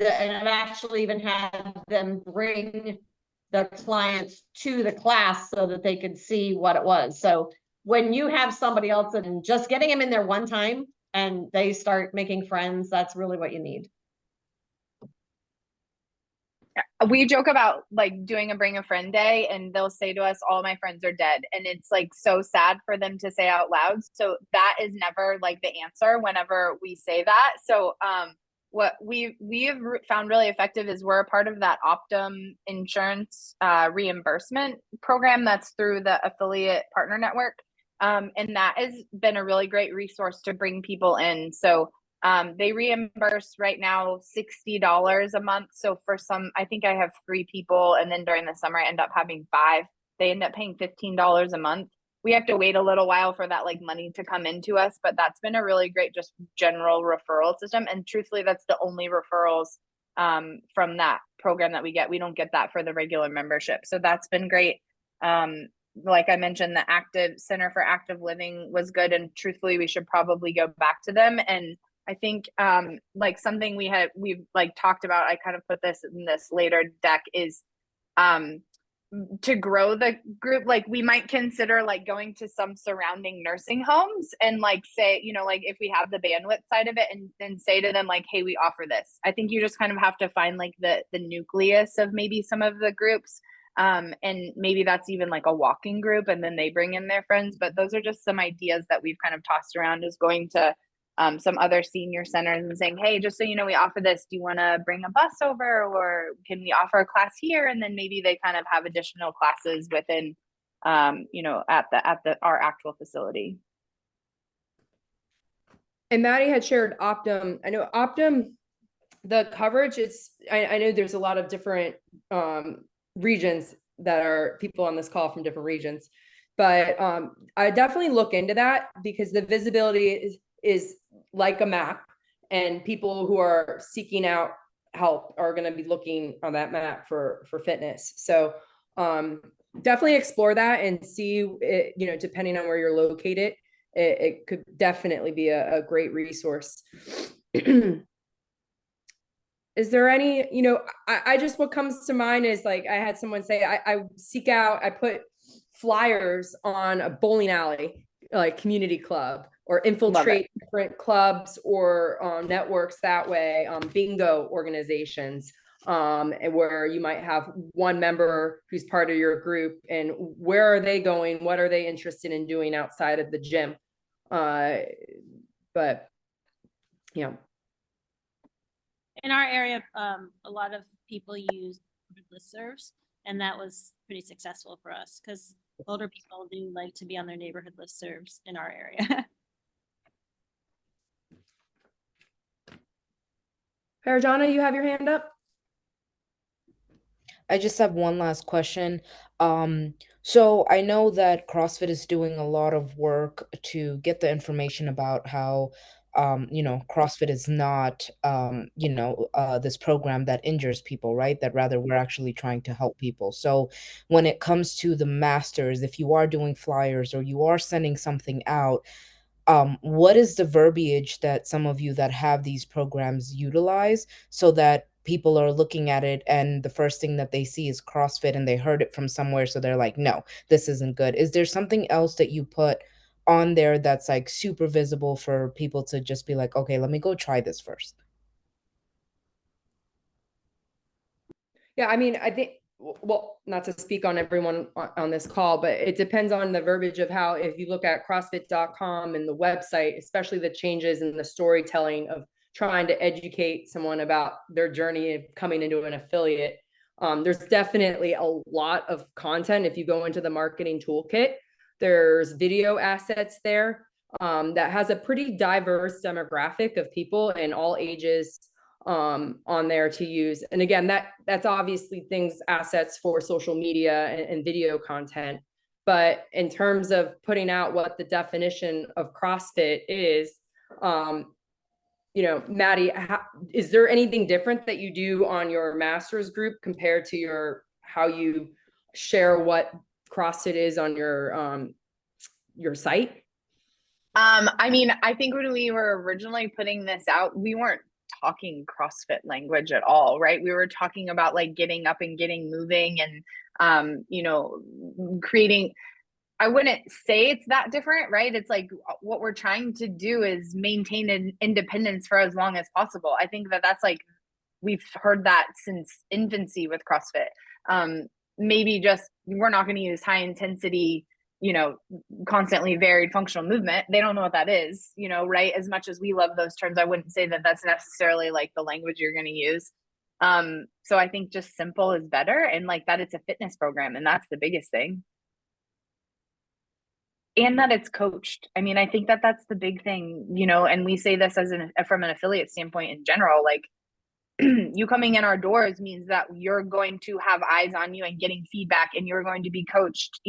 and I've actually even had them bring the clients to the class so that they could see what it was. So when you have somebody else, and just getting them in there one time and they start making friends, that's really what you need. We joke about like doing a bring a friend day, and they'll say to us, all my friends are dead. And it's like so sad for them to say out loud. So that is never like the answer whenever we say that. So what we have found really effective is we're a part of that Optum insurance reimbursement program that's through the affiliate partner network. And that has been a really great resource to bring people in. So they reimburse right now $60 a month. So for some, I think I have 3 people, and then during the summer I end up having 5. They end up paying $15 a month. We have to wait a little while for that like money to come into us, but that's been a really great just general referral system. And truthfully, that's the only referrals from that program that we get. We don't get that for the regular membership. So that's been great. Like I mentioned, the Active Center for Active Living was good, and truthfully, we should probably go back to them. And I think like something we've like talked about, I kind of put this in this later deck, is to grow the group. Like we might consider like going to some surrounding nursing homes and like say, you know, like if we have the bandwidth side of it, and then say to them like, hey, we offer this. I think you just kind of have to find like the nucleus of maybe some of the groups. And maybe that's even like a walking group, and then they bring in their friends. But those are just some ideas that we've kind of tossed around, is going to some other senior centers and saying, hey, just so you know, we offer this. Do you want to bring a bus over, or can we offer a class here? And then maybe they kind of have additional classes within, you know, at our actual facility. And Maddie had shared Optum. I know Optum, the coverage, I know there's a lot of different regions that are people on this call from different regions, but I definitely look into that, because the visibility is like a map, and people who are seeking out help are going to be looking on that map for fitness. So definitely explore that and see it, you know, depending on where you're located, it could definitely be a great resource. Is there any, you know, I just, what comes to mind is like, I had someone say, I put flyers on a bowling alley, like community club, or infiltrate different clubs or networks that way, bingo organizations, and where you might have one member who's part of your group, and where are they going? What are they interested in doing outside of the gym? But yeah. In our area, a lot of people use listservs, and that was pretty successful for us, because older people do like to be on their neighborhood listservs in our area. Parijana, you have your hand up? I just have one last question. So I know that CrossFit is doing a lot of work to get the information about how CrossFit is not, this program that injures people, right? That rather we're actually trying to help people. So when it comes to the masters, if you are doing flyers or you are sending something out, what is the verbiage that some of you that have these programs utilize so that people are looking at it and the first thing that they see is CrossFit and they heard it from somewhere, so they're like, no, this isn't good? Is there something else that you put on there that's like super visible for people to just be like, okay, let me go try this first? Yeah, I mean, I think, well, not to speak on everyone on this call, but it depends on the verbiage of how, if you look at CrossFit.com and the website, especially the changes in the storytelling of trying to educate someone about their journey of coming into an affiliate. There's definitely a lot of content. If you go into the marketing toolkit, there's video assets there that has a pretty diverse demographic of people in all ages on there to use. And again, that's obviously assets for social media and video content. But in terms of putting out what the definition of CrossFit is, Maddie, is there anything different that you do on your master's group compared to how you share what CrossFit is on your site? I mean, I think when we were originally putting this out, we weren't talking CrossFit language at all, right? We were talking about like getting up and getting moving and, creating. I wouldn't say it's that different, right? It's like what we're trying to do is maintain an independence for as long as possible. I think that's like, we've heard that since infancy with CrossFit. Maybe just, we're not going to use high intensity, constantly varied functional movement. They don't know what that is, right? As much as we love those terms, I wouldn't say that that's necessarily like the language you're going to use. So I think just simple is better, and like that it's a fitness program, and that's the biggest thing. And that it's coached. I mean, I think that that's the big thing, and we say this from an affiliate standpoint in general, like you coming in our doors means that you're going to have eyes on you and getting feedback, and you're going to be coached,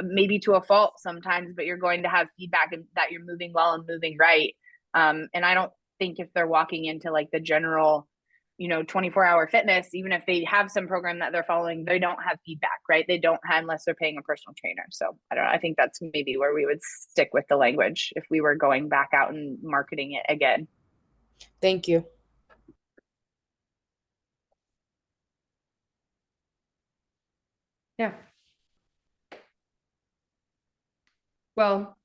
maybe to a fault sometimes, but you're going to have feedback and that you're moving well and moving right. And I don't think if they're walking into like the general, 24-hour fitness, even if they have some program that they're following, they don't have feedback, right? They don't have, unless they're paying a personal trainer. So I don't know. I think that's maybe where we would stick with the language if we were going back out and marketing it again. Thank you. Yeah. Well,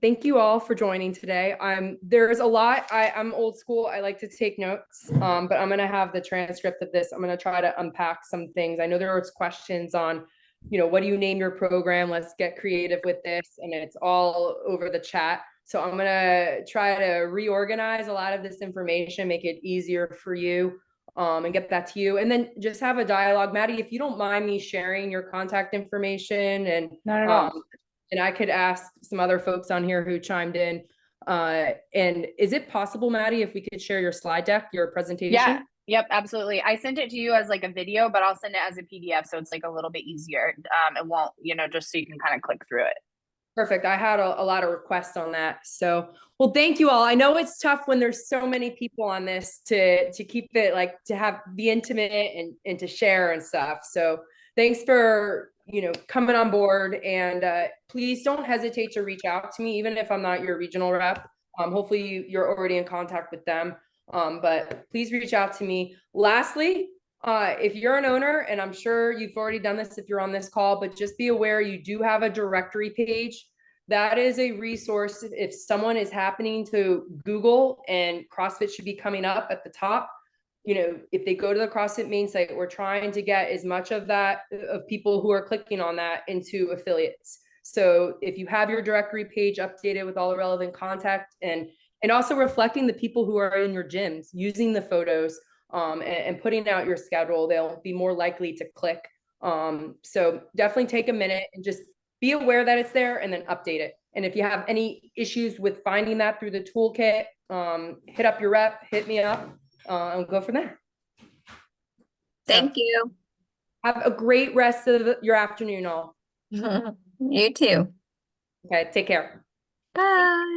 thank you all for joining today. There's a lot. I'm old school. I like to take notes, but I'm going to have the transcript of this. I'm going to try to unpack some things. I know there was questions on, what do you name your program? Let's get creative with this. And it's all over the chat. So I'm going to try to reorganize a lot of this information, make it easier for you, and get that to you. And then just have a dialogue. Maddie, if you don't mind me sharing your contact information, and not at all. And I could ask some other folks on here who chimed in. And is it possible, Maddie, if we could share your slide deck, your presentation? Yeah. Yep, absolutely. I sent it to you as like a video, but I'll send it as a PDF, so it's like a little bit easier. It won't, just so you can kind of click through it. Perfect. I had a lot of requests on that. So, well, thank you all. I know it's tough when there's so many people on this to keep it like to be intimate and to share and stuff. So thanks for, coming on board, and please don't hesitate to reach out to me, even if I'm not your regional rep. Hopefully you're already in contact with them. But please reach out to me. Lastly, if you're an owner, and I'm sure you've already done this if you're on this call, but just be aware you do have a directory page. That is a resource. If someone is happening to Google, and CrossFit should be coming up at the top, if they go to the CrossFit main site, we're trying to get as much of people who are clicking on that into affiliates. So if you have your directory page updated with all the relevant contact, and also reflecting the people who are in your gyms, using the photos, and putting out your schedule, they'll be more likely to click. So definitely take a minute and just be aware that it's there, and then update it. And if you have any issues with finding that through the toolkit, hit up your rep, hit me up, and go from there. Thank you. Have a great rest of your afternoon all. You too. Okay, take care. Bye.